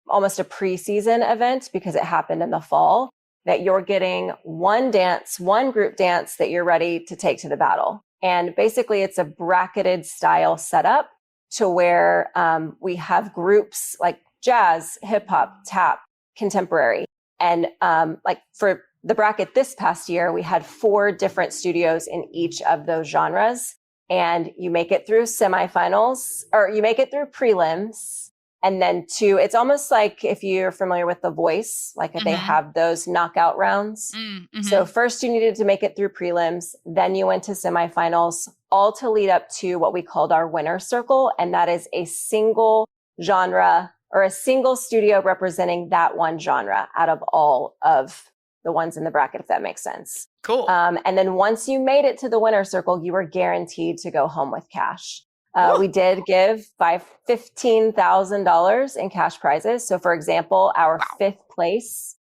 almost a preseason event because it happened in the fall, that you're getting one group dance that you're ready to take to the battle. And basically it's a bracketed style setup to where we have groups like jazz, hip hop, tap, contemporary. And like for the bracket this past year, we had 4 different studios in each of those genres. And you make it through semifinals, or you make it through prelims. And then it's almost like if you're familiar with The Voice, like if they have those knockout rounds. Mm-hmm. So first you needed to make it through prelims, then you went to semifinals, all to lead up to what we called our winner's circle. And that is a single genre or a single studio representing that one genre out of all of the ones in the bracket, if that makes sense. Cool. And then once you made it to the winner's circle, you were guaranteed to go home with cash. We did give $15,000 in cash prizes. So for example, our fifth place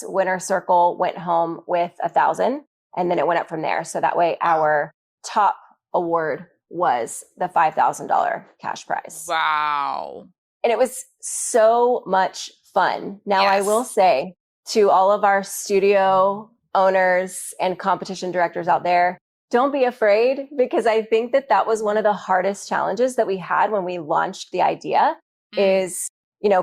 winner circle went home with 1,000, and then it went up from there. So that way our top award was the $5,000 cash prize. Wow. And it was so much fun. Now, I will say to all of our studio owners and competition directors out there, don't be afraid, because I think that was one of the hardest challenges that we had when we launched the idea is,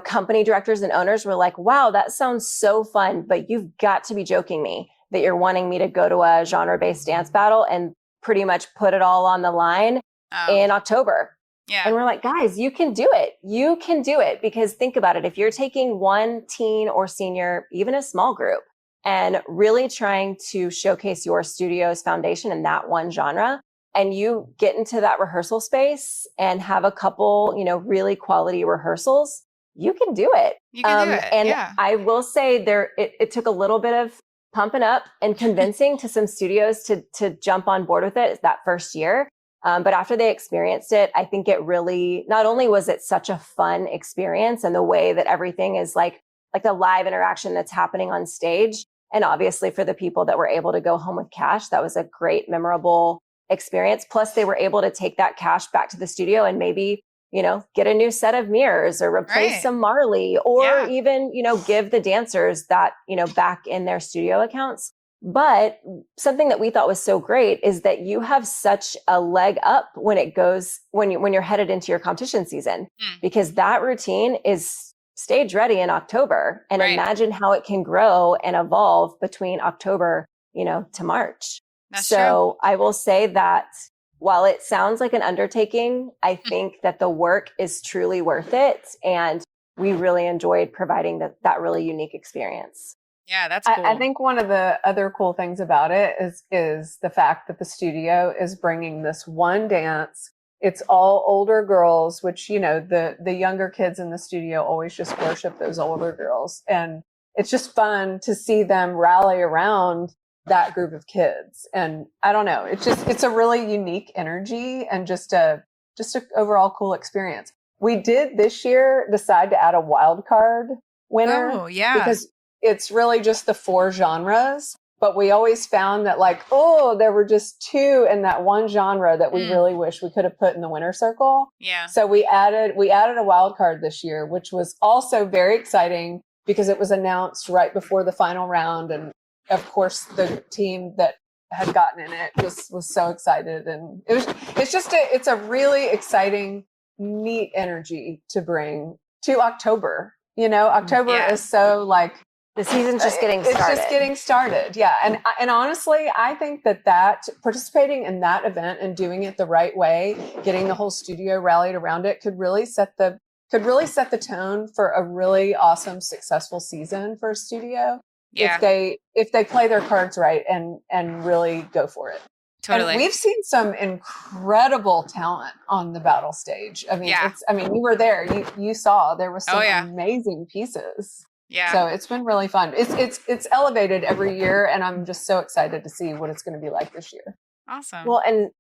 company directors and owners were like, wow, that sounds so fun, but you've got to be joking me that you're wanting me to go to a genre-based dance battle and pretty much put it all on the line in October. Yeah. And we're like, guys, you can do it. You can do it. Because think about it. If you're taking one teen or senior, even a small group, and really trying to showcase your studio's foundation in that one genre, and you get into that rehearsal space and have a couple, really quality rehearsals, you can do it. You can do it. And I will say it took a little bit of pumping up and convincing to some studios to jump on board with it that first year. But after they experienced it, I think it really, not only was it such a fun experience and the way that everything is like the live interaction that's happening on stage. And obviously for the people that were able to go home with cash, that was a great, memorable experience. Plus they were able to take that cash back to the studio and maybe, get a new set of mirrors or replace some Marley or even, give the dancers that, back in their studio accounts. But something that we thought was so great is that you have such a leg up when you're headed into your competition season, because that routine is stage ready in October. And imagine how it can grow and evolve between October, to March. That's so true. I will say that while it sounds like an undertaking, I think that the work is truly worth it. And we really enjoyed providing that really unique experience. Yeah, that's cool. I think one of the other cool things about it is the fact that the studio is bringing this one dance. It's all older girls, which, the younger kids in the studio always just worship those older girls. And it's just fun to see them rally around that group of kids. And I don't know, it's a really unique energy and just a overall cool experience. We did this year decide to add a wild card winner. Oh, yeah. Because it's really just the 4 genres, but we always found that there were just 2 in that one genre that we really wish we could have put in the winner circle. Yeah. So we added a wild card this year, which was also very exciting because it was announced right before the final round. And of course the team that had gotten in it was so excited. And it's a really exciting, neat energy to bring to October. October is so the season's just getting started. It's just getting started. Yeah. And honestly, I think that participating in that event and doing it the right way, getting the whole studio rallied around it could really set the tone for a really awesome, successful season for a studio. Yeah. If they play their cards right and really go for it. Totally. And we've seen some incredible talent on the battle stage. I mean, you were there. You saw there was some amazing pieces. Yeah. So it's been really fun. It's elevated every year, and I'm just so excited to see what it's going to be like this year. Awesome. Well, and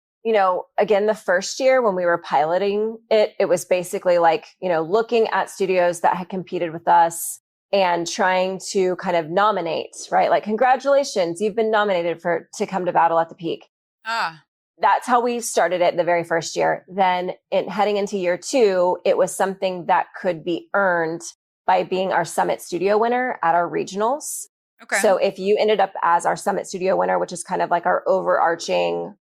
again, the first year when we were piloting it was basically looking at studios that had competed with us and trying to kind of nominate, right? Like, congratulations, you've been nominated to come to Battle at the Peak. That's how we started it the very first year. Then heading into year 2, it was something that could be earned by being our Summit Studio winner at our regionals. Okay. So if you ended up as our Summit Studio winner, which is kind of like our overarching,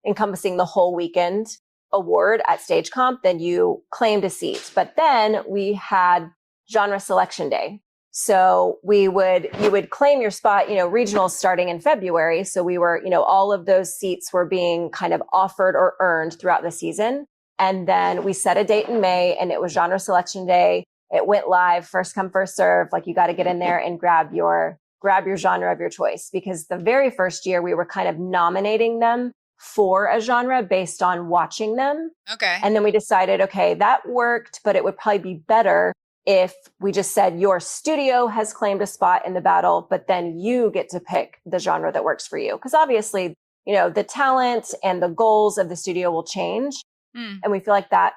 encompassing the whole weekend award at Stage Comp, then you claimed a seat. But then we had genre selection day. So you would claim your spot, regionals starting in February. So we were, all of those seats were being kind of offered or earned throughout the season. And then we set a date in May, and it was genre selection day. It went live, first come, first serve. You got to get in there and grab your genre of your choice, because the very first year we were kind of nominating them for a genre based on watching them. Okay. And then we decided, okay, that worked, but it would probably be better if we just said your studio has claimed a spot in the battle, but then you get to pick the genre that works for you. Because obviously, the talent and the goals of the studio will change. And we feel like that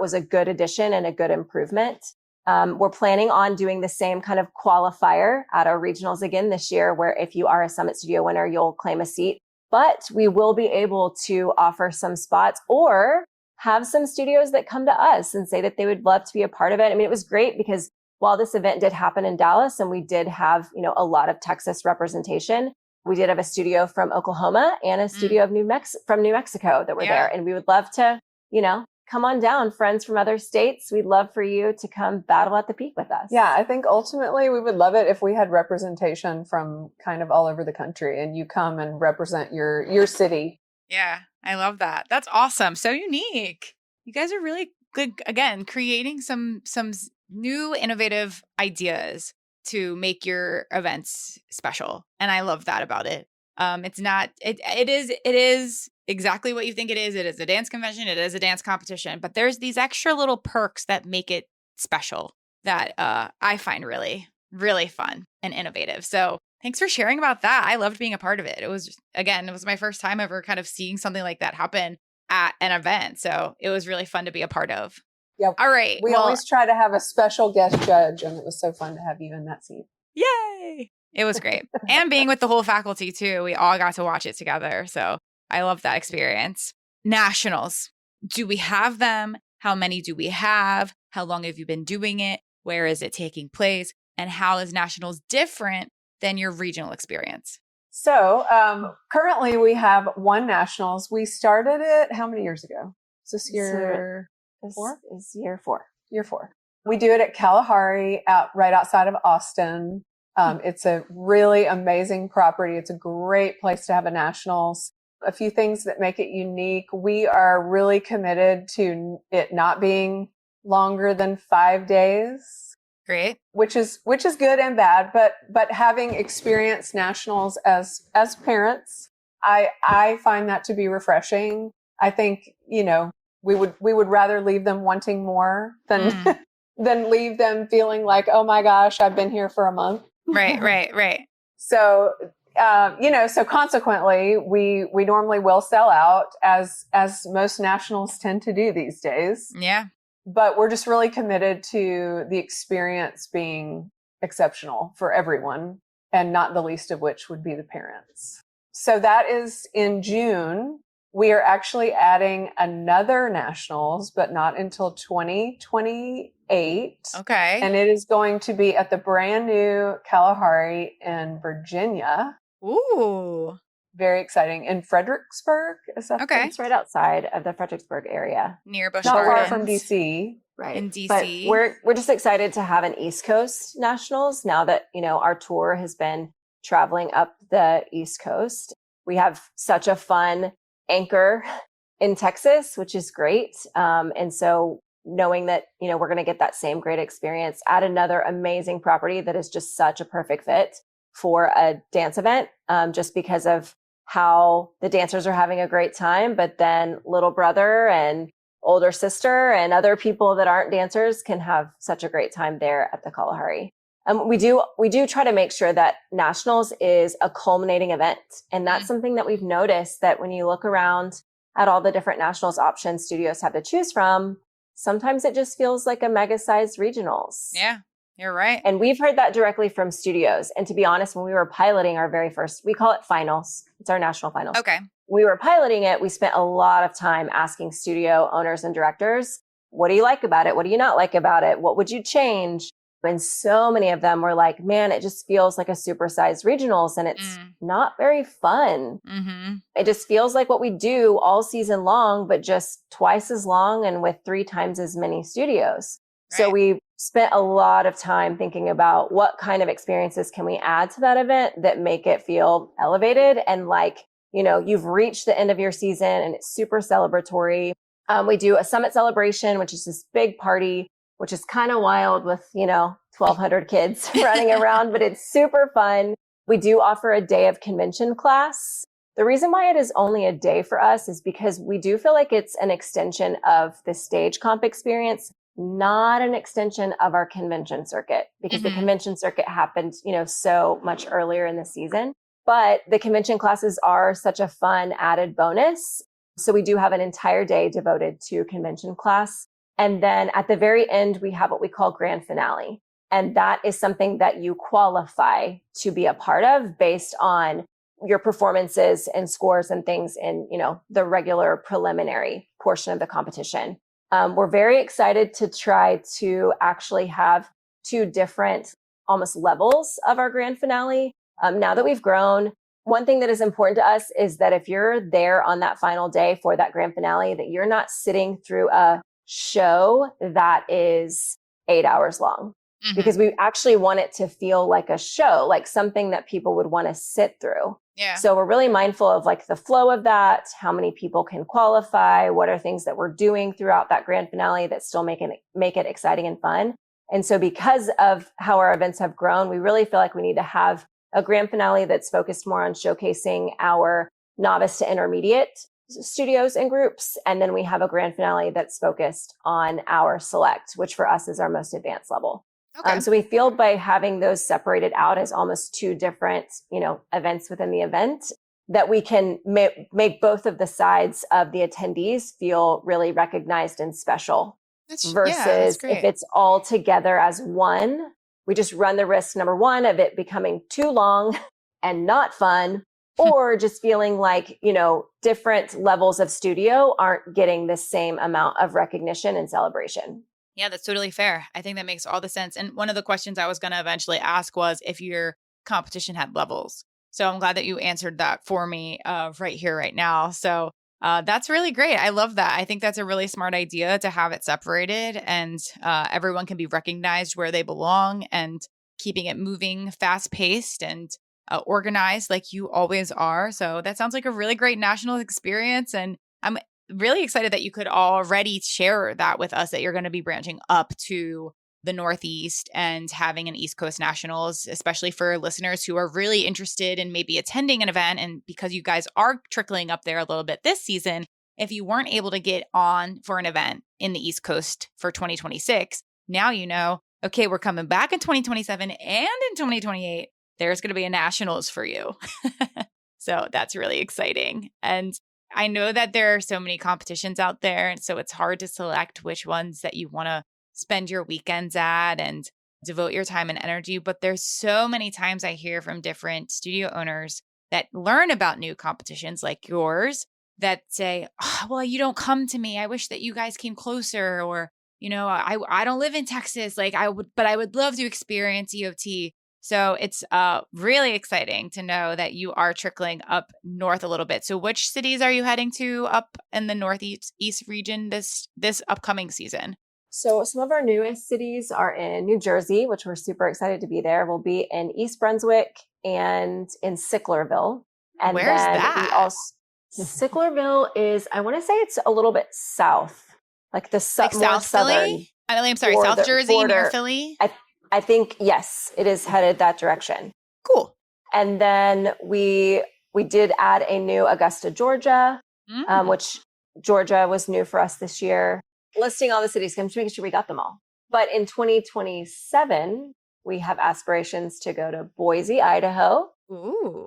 was a good addition and a good improvement. We're planning on doing the same kind of qualifier at our regionals again this year, where if you are a Summit Studio winner, you'll claim a seat. But we will be able to offer some spots or have some studios that come to us and say that they would love to be a part of it. I mean, it was great because while this event did happen in Dallas and we did have, a lot of Texas representation, we did have a studio from Oklahoma and a studio from New Mexico that were there. And we would love to, come on down, friends from other states. We'd love for you to come battle at the peak with us. Yeah, I think ultimately we would love it if we had representation from kind of all over the country and you come and represent your city. Yeah, I love that. That's awesome. So unique. You guys are really good, again, creating some new innovative ideas to make your events special. And I love that about it. It is exactly what you think it is. It is a dance convention. It is a dance competition, but there's these extra little perks that make it special that I find really, really fun and innovative. So thanks for sharing about that. I loved being a part of it. It was my first time ever kind of seeing something like that happen at an event. So it was really fun to be a part of. Yep. All right. We always try to have a special guest judge, and it was so fun to have you in that seat. Yay. It was great. And being with the whole faculty too. We all got to watch it together. So I love that experience. Nationals. Do we have them? How many do we have? How long have you been doing it? Where is it taking place? And how is nationals different than your regional experience? So currently we have one nationals. We started it how many years ago? Is this year four? Is year 4. Year 4. We do it at Kalahari right outside of Austin. It's a really amazing property. It's a great place to have a nationals. A few things that make it unique. We are really committed to it not being longer than 5 days. Great. Which is good and bad, but having experienced nationals as parents, I find that to be refreshing. I think, we would rather leave them wanting more than than leave them feeling like, oh my gosh, I've been here for a month. Right. So, so consequently, we normally will sell out as most nationals tend to do these days. Yeah. But we're just really committed to the experience being exceptional for everyone, and not the least of which would be the parents. So that is in June. We are actually adding another nationals, but not until 2028. Okay. And it is going to be at the brand new Kalahari in Virginia. Ooh. Very exciting. In Fredericksburg. Is that okay? It's right outside of the Fredericksburg area. Near Busch Not Gardens. far from DC. Right. In DC. But we're just excited to have an East Coast nationals now that, our tour has been traveling up the East Coast. We have such a fun anchor in Texas, which is great. And so knowing that, we're going to get that same great experience at another amazing property that is just such a perfect fit for a dance event, just because of how the dancers are having a great time, but then little brother and older sister and other people that aren't dancers can have such a great time there at the Kalahari. We do try to make sure that nationals is a culminating event. And that's something that we've noticed, that when you look around at all the different nationals options studios have to choose from, sometimes it just feels like a mega sized regionals. Yeah, you're right. And we've heard that directly from studios. And to be honest, when we were piloting our very first, we call it finals. It's our national finals. Okay. We were piloting it. We spent a lot of time asking studio owners and directors, what do you like about it? What do you not like about it? What would you change? And so many of them were like, man, it just feels like a supersized regionals and it's not very fun. Mm-hmm. It just feels like what we do all season long, but just twice as long and with 3 times as many studios. Right. So we spent a lot of time thinking about what kind of experiences can we add to that event that make it feel elevated and like, you've reached the end of your season and it's super celebratory. We do a summit celebration, which is this big party, which is kind of wild with, 1,200 kids running around, but it's super fun. We do offer a day of convention class. The reason why it is only a day for us is because we do feel like it's an extension of the stage comp experience. not an extension of our convention circuit because the convention circuit happened, so much earlier in the season. But the convention classes are such a fun added bonus. So we do have an entire day devoted to convention class. And then at the very end, we have what we call grand finale. And that is something that you qualify to be a part of based on your performances and scores and things in, the regular preliminary portion of the competition. We're very excited to try to actually have two different almost levels of our grand finale. Now that we've grown, one thing that is important to us is that if you're there on that final day for that grand finale, that you're not sitting through a show that is 8 hours long, because we actually want it to feel like a show, like something that people would want to sit through. Yeah. So we're really mindful of like the flow of that, how many people can qualify, what are things that we're doing throughout that grand finale that still make it exciting and fun. And so because of how our events have grown, we really feel like we need to have a grand finale that's focused more on showcasing our novice to intermediate studios and groups. And then we have a grand finale that's focused on our select, which for us is our most advanced level. Okay. So we feel by having those separated out as almost two different, events within the event, that we can make both of the sides of the attendees feel really recognized and special. Versus if it's all together as one, we just run the risk, number one, of it becoming too long and not fun, or just feeling like, different levels of studio aren't getting the same amount of recognition and celebration. Yeah, that's totally fair. I think that makes all the sense. And one of the questions I was going to eventually ask was if your competition had levels. So I'm glad that you answered that for me right here, right now. So that's really great. I love that. I think that's a really smart idea to have it separated and everyone can be recognized where they belong, and keeping it moving, fast paced and organized like you always are. So that sounds like a really great national experience. And I'm really excited that you could already share that with us, that you're going to be branching up to the Northeast and having an East Coast Nationals, especially for listeners who are really interested in maybe attending an event. And because you guys are trickling up there a little bit this season, if you weren't able to get on for an event in the East Coast for 2026, now okay, we're coming back in 2027 and in 2028, there's going to be a Nationals for you. So that's really exciting. And I know that there are so many competitions out there, and so it's hard to select which ones that you want to spend your weekends at and devote your time and energy. But there's so many times I hear from different studio owners that learn about new competitions like yours that say, oh, well, you don't come to me. I wish that you guys came closer. Or, I don't live in Texas. But I would love to experience EOT. So it's really exciting to know that you are trickling up north a little bit. So which cities are you heading to up in the Northeast region this upcoming season? So some of our newest cities are in New Jersey, which we're super excited to be there. We'll be in East Brunswick and in Sicklerville. And where's then that? Sicklerville is, I want to say it's a little bit south, like the like more South southern. Philly? I'm sorry, South Jersey border. Near Philly? I think, yes, it is headed that direction. Cool. And then we did add a new Augusta, Georgia, which Georgia was new for us this year. Listing all the cities, I'm just making sure we got them all. But in 2027, we have aspirations to go to Boise, Idaho,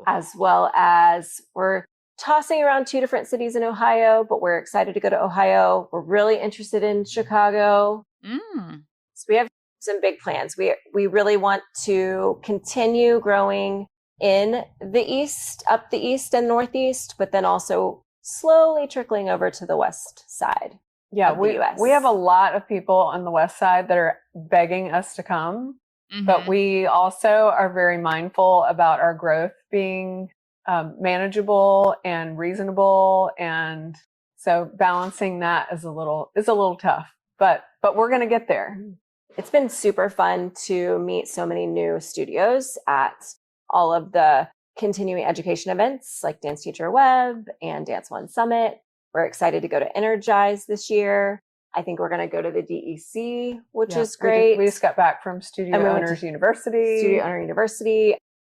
as well as we're tossing around 2 different cities in Ohio, but we're excited to go to Ohio. We're really interested in Chicago. So we have some big plans. We really want to continue growing in the East, up the East and Northeast, but then also slowly trickling over to the West side. Yeah, we have a lot of people on the West side that are begging us to come, but we also are very mindful about our growth being manageable and reasonable, and so balancing that is a little tough. But we're going to get there. It's been super fun to meet so many new studios at all of the continuing education events like Dance Teacher Web and Dance One Summit. We're excited to go to Energize this year. I think we're going to go to the DEC, which is great. We just got back from Studio Owners University.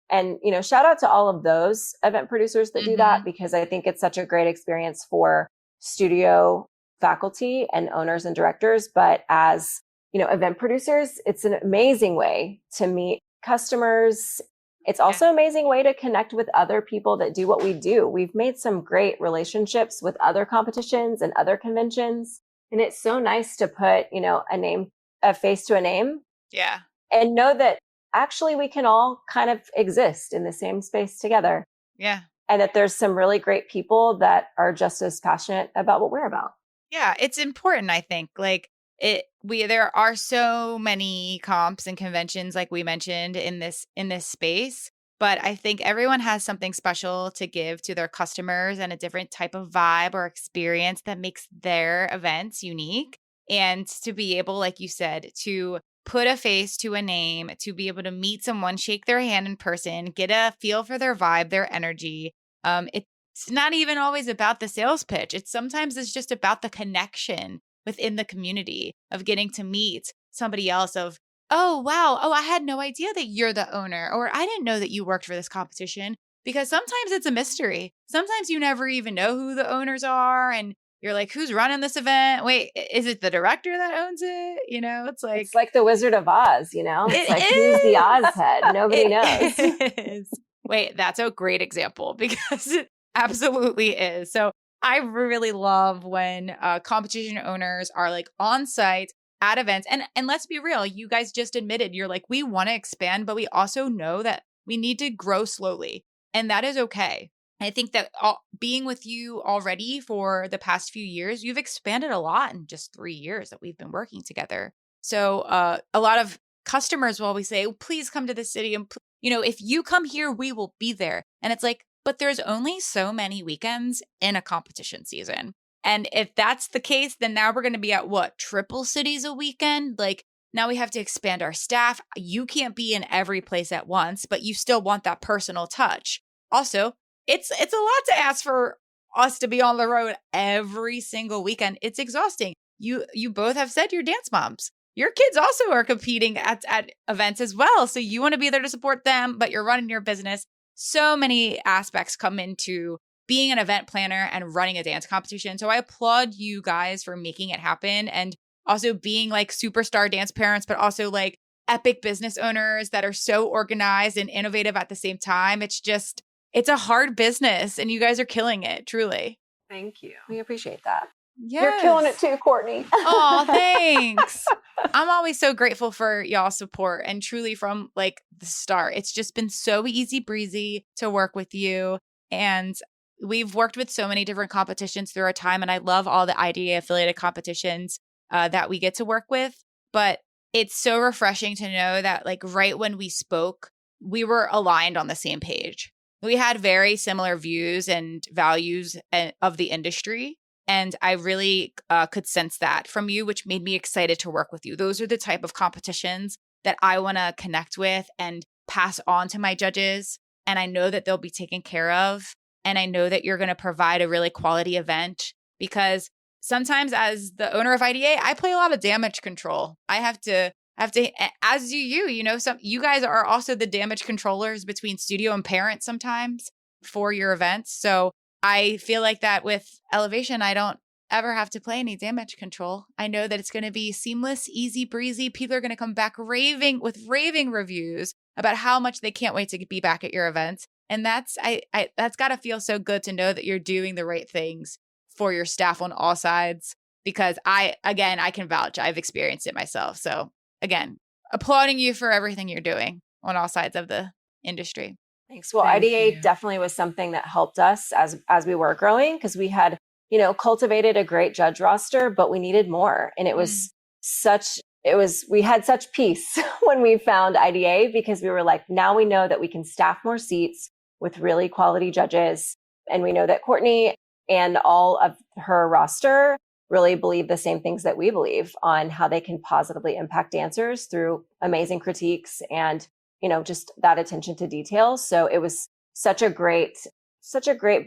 And, shout out to all of those event producers that do that, because I think it's such a great experience for studio faculty and owners and directors. But as event producers, it's an amazing way to meet customers. It's also an amazing way to connect with other people that do what we do. We've made some great relationships with other competitions and other conventions. And it's so nice to put, a face to a name. Yeah. And know that actually we can all kind of exist in the same space together. Yeah. And that there's some really great people that are just as passionate about what we're about. Yeah. It's important, I think. There are so many comps and conventions, like we mentioned in this space, but I think everyone has something special to give to their customers and a different type of vibe or experience that makes their events unique. And to be able, like you said, to put a face to a name, to be able to meet someone, shake their hand in person, get a feel for their vibe, their energy. It's not even always about the sales pitch. Sometimes it's just about the connection within the community of getting to meet somebody else of, oh, wow. Oh, I had no idea that you're the owner, or I didn't know that you worked for this competition, because sometimes it's a mystery. Sometimes you never even know who the owners are. And you're like, who's running this event? Wait, is it the director that owns it? It's like the Wizard of Oz, It's like, who's the Oz head? Nobody knows. Is. Wait, that's a great example because it absolutely is. So I really love when competition owners are like on site at events. And let's be real, you guys just admitted you're like, we want to expand, but we also know that we need to grow slowly. And that is okay. I think that being with you already for the past few years, you've expanded a lot in just 3 years that we've been working together. So a lot of customers will always say, oh, please come to the city. And, if you come here, we will be there. And it's like, but there's only so many weekends in a competition season. And if that's the case, then now we're going to be at triple cities a weekend? Like now we have to expand our staff. You can't be in every place at once, but you still want that personal touch. Also, it's a lot to ask for us to be on the road every single weekend. It's exhausting. You both have said you're dance moms. Your kids also are competing at events as well. So you want to be there to support them, but you're running your business. So many aspects come into being an event planner and running a dance competition. So I applaud you guys for making it happen and also being like superstar dance parents, but also like epic business owners that are so organized and innovative at the same time. It's a hard business and you guys are killing it, truly. Thank you. We appreciate that. Yes. You're killing it too, Courtney. Oh, thanks. I'm always so grateful for y'all's support, and truly from like the start, it's just been so easy breezy to work with you. And we've worked with so many different competitions through our time, and I love all the IDA affiliated competitions that we get to work with. But it's so refreshing to know that like right when we spoke, we were aligned on the same page. We had very similar views and values of the industry. And I really could sense that from you, which made me excited to work with you. Those are the type of competitions that I want to connect with and pass on to my judges. And I know that they'll be taken care of. And I know that you're going to provide a really quality event, because sometimes as the owner of IDA, I play a lot of damage control. I have to, as do you, you guys are also the damage controllers between studio and parent sometimes for your events. So I feel like that with Elevation, I don't ever have to play any damage control. I know that it's going to be seamless, easy breezy. People are going to come back raving reviews about how much they can't wait to be back at your events. And that's got to feel so good to know that you're doing the right things for your staff on all sides, because I can vouch. I've experienced it myself. So again, applauding you for everything you're doing on all sides of the industry. Thanks. Well, IDA definitely was something that helped us as we were growing, because we had, cultivated a great judge roster, but we needed more. And it was we had such peace when we found IDA, because we were like, now we know that we can staff more seats with really quality judges. And we know that Courtney and all of her roster really believe the same things that we believe on how they can positively impact dancers through amazing critiques and just that attention to detail. So it was such a great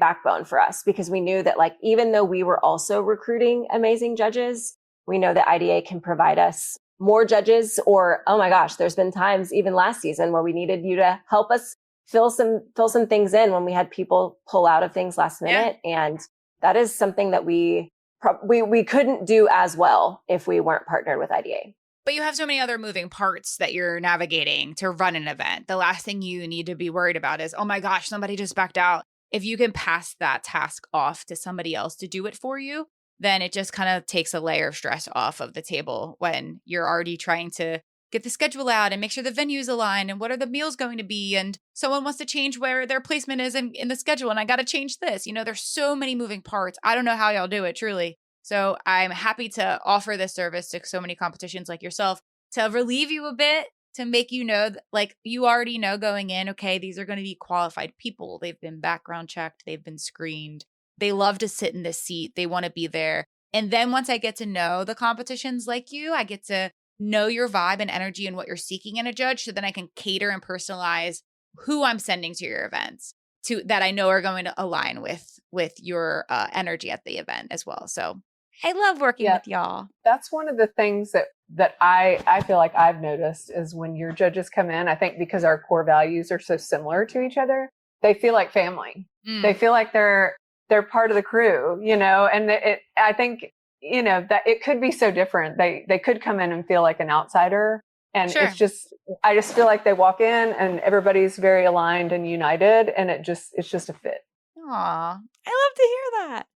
backbone for us, because we knew that like, even though we were also recruiting amazing judges, we know that IDA can provide us more judges. Or, oh my gosh, there's been times even last season where we needed you to help us fill some things in when we had people pull out of things last minute. Yeah. And that is something that we couldn't do as well if we weren't partnered with IDA. But you have so many other moving parts that you're navigating to run an event. The last thing you need to be worried about is, oh my gosh, somebody just backed out. If you can pass that task off to somebody else to do it for you, then it just kind of takes a layer of stress off of the table when you're already trying to get the schedule out and make sure the venue's aligned and what are the meals going to be. And someone wants to change where their placement is in the schedule. And I got to change this. There's so many moving parts. I don't know how y'all do it, truly. So I'm happy to offer this service to so many competitions like yourself to relieve you a bit, to make you know, like you already know going in, okay, these are going to be qualified people. They've been background checked. They've been screened. They love to sit in this seat. They want to be there. And then once I get to know the competitions like you, I get to know your vibe and energy and what you're seeking in a judge. So then I can cater and personalize who I'm sending to your events to that I know are going to align with your energy at the event as well. So I love working with y'all. That's one of the things that I feel like I've noticed is when your judges come in, I think because our core values are so similar to each other, they feel like family. They feel like they're part of the crew, and I think, that it could be so different. They could come in and feel like an outsider. And I just feel like they walk in and everybody's very aligned and united, and it's just a fit. Aw, I love to hear that.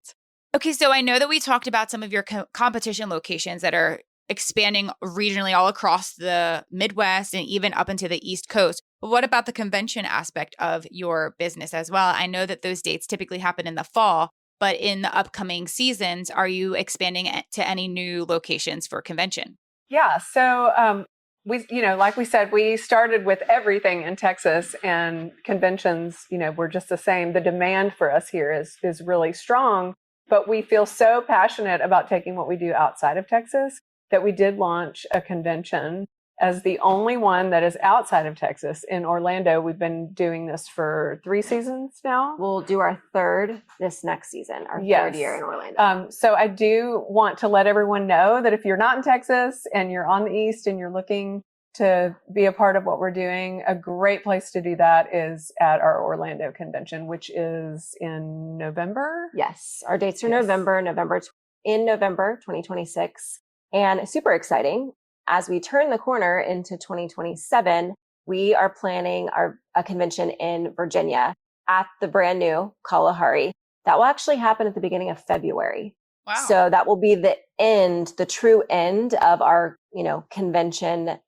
Okay, so I know that we talked about some of your competition locations that are expanding regionally all across the Midwest and even up into the East Coast. But what about the convention aspect of your business as well? I know that those dates typically happen in the fall, but in the upcoming seasons, are you expanding to any new locations for convention? Yeah, so we, like we said, we started with everything in Texas, and conventions, we're just the same. The demand for us here is really strong. But we feel so passionate about taking what we do outside of Texas that we did launch a convention as the only one that is outside of Texas in Orlando. We've been doing this for 3 seasons now. We'll do our third this next season, our third year in Orlando. So I do want to let everyone know that if you're not in Texas and you're on the East and you're looking to be a part of what we're doing, a great place to do that is at our Orlando convention, which is in November. Yes, our dates are November 2026. And super exciting. As we turn the corner into 2027, we are planning a convention in Virginia at the brand new Kalahari. That will actually happen at the beginning of February. Wow. So that will be the true end of our, convention,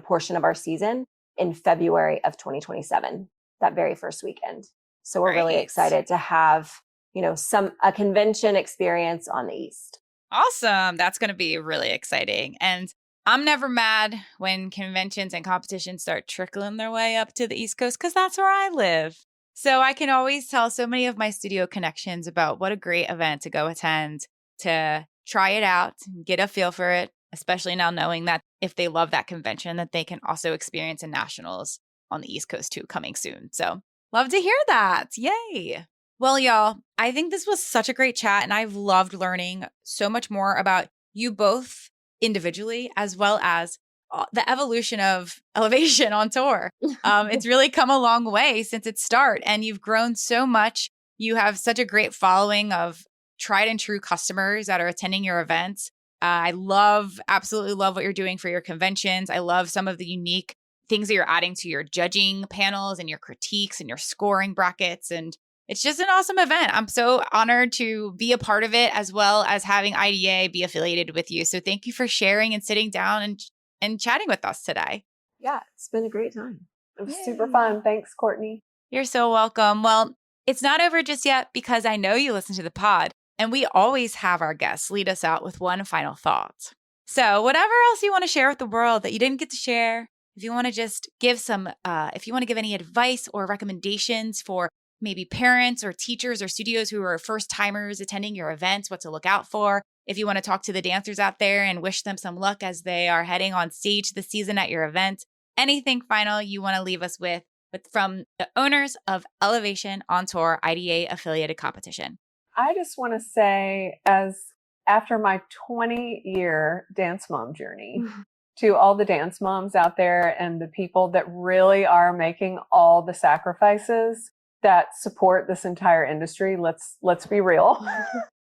portion of our season in February of 2027, that very first weekend. So we're really excited to have, a convention experience on the East. Awesome. That's going to be really exciting. And I'm never mad when conventions and competitions start trickling their way up to the East Coast, because that's where I live. So I can always tell so many of my studio connections about what a great event to go attend, to try it out, get a feel for it, especially now knowing that if they love that convention, that they can also experience a nationals on the East Coast too coming soon. So love to hear that. Yay. Well, y'all, I think this was such a great chat, and I've loved learning so much more about you both individually, as well as the evolution of Elevation on tour. It's really come a long way since its start, and you've grown so much. You have such a great following of tried and true customers that are attending your events. I absolutely love what you're doing for your conventions. I love some of the unique things that you're adding to your judging panels and your critiques and your scoring brackets. And it's just an awesome event. I'm so honored to be a part of it, as well as having IDA be affiliated with you. So thank you for sharing and sitting down and chatting with us today. Yeah, it's been a great time. It was super fun. Thanks, Courtney. You're so welcome. Well, it's not over just yet, because I know you listen to the pod, and we always have our guests lead us out with one final thought. So whatever else you want to share with the world that you didn't get to share, if you want to just give if you want to give any advice or recommendations for maybe parents or teachers or studios who are first timers attending your events, what to look out for. If you want to talk to the dancers out there and wish them some luck as they are heading on stage this season at your event, anything final you want to leave us with from the owners of Elevation on Tour IDA affiliated competition. I just want to say, as after my 20-year dance mom journey, to all the dance moms out there and the people that really are making all the sacrifices that support this entire industry, let's be real,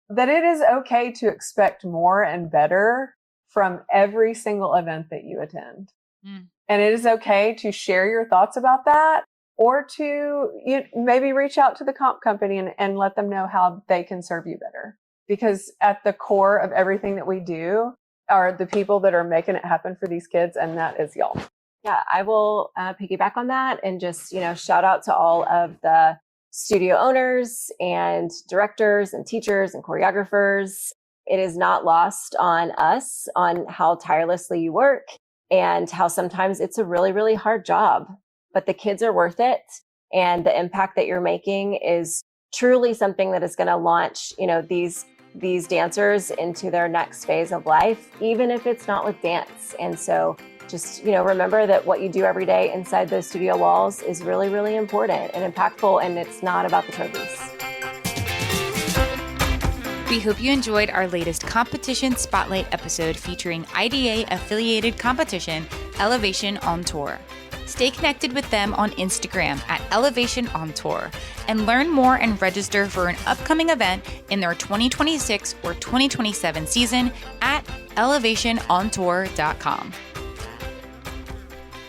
that it is okay to expect more and better from every single event that you attend. Mm. And it is okay to share your thoughts about that, or to maybe reach out to the comp company and let them know how they can serve you better. Because at the core of everything that we do are the people that are making it happen for these kids, and that is y'all. Yeah, I will piggyback on that and just, shout out to all of the studio owners and directors and teachers and choreographers. It is not lost on us on how tirelessly you work and how sometimes it's a really, really hard job, but the kids are worth it. And the impact that you're making is truly something that is going to launch, these dancers into their next phase of life, even if it's not with dance. And so just, remember that what you do every day inside those studio walls is really, really important and impactful, and it's not about the trophies. We hope you enjoyed our latest competition spotlight episode featuring IDA-affiliated competition Elevation on Tour. Stay connected with them on Instagram at Elevation on Tour and learn more and register for an upcoming event in their 2026 or 2027 season at elevationontour.com.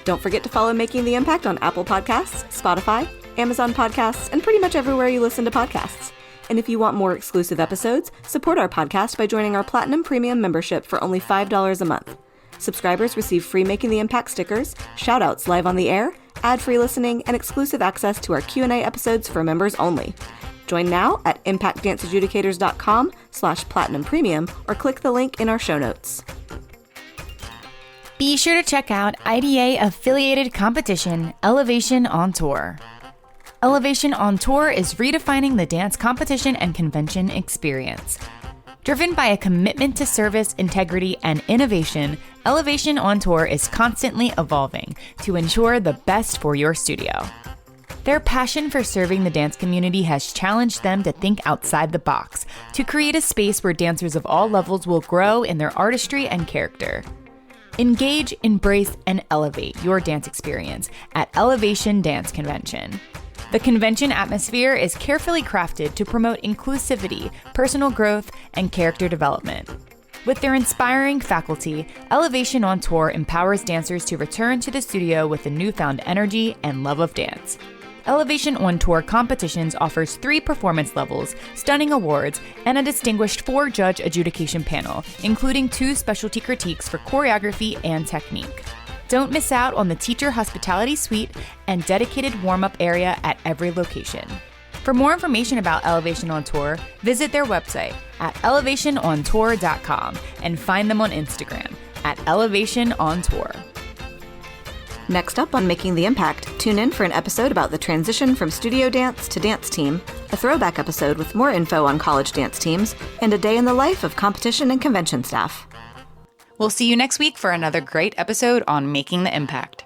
Don't forget to follow Making the Impact on Apple Podcasts, Spotify, Amazon Podcasts, and pretty much everywhere you listen to podcasts. And if you want more exclusive episodes, support our podcast by joining our Platinum Premium membership for only $5 a month. Subscribers receive free Making the Impact stickers, shout-outs live on the air, ad-free listening, and exclusive access to our Q&A episodes for members only. Join now at impactdanceadjudicators.com/platinum premium or click the link in our show notes. Be sure to check out IDA-affiliated competition Elevation on Tour. Elevation on Tour is redefining the dance competition and convention experience. Driven by a commitment to service, integrity, and innovation, Elevation on Tour is constantly evolving to ensure the best for your studio. Their passion for serving the dance community has challenged them to think outside the box, to create a space where dancers of all levels will grow in their artistry and character. Engage, embrace, and elevate your dance experience at Elevation Dance Convention. The convention atmosphere is carefully crafted to promote inclusivity, personal growth, and character development. With their inspiring faculty, Elevation on Tour empowers dancers to return to the studio with a newfound energy and love of dance. Elevation on Tour Competitions offers 3 performance levels, stunning awards, and a distinguished 4-judge adjudication panel, including 2 specialty critiques for choreography and technique. Don't miss out on the teacher hospitality suite and dedicated warm-up area at every location. For more information about Elevation on Tour, visit their website at elevationontour.com and find them on Instagram at Elevation on Tour. Next up on Making the Impact, tune in for an episode about the transition from studio dance to dance team, a throwback episode with more info on college dance teams, and a day in the life of competition and convention staff. We'll see you next week for another great episode on Making the Impact.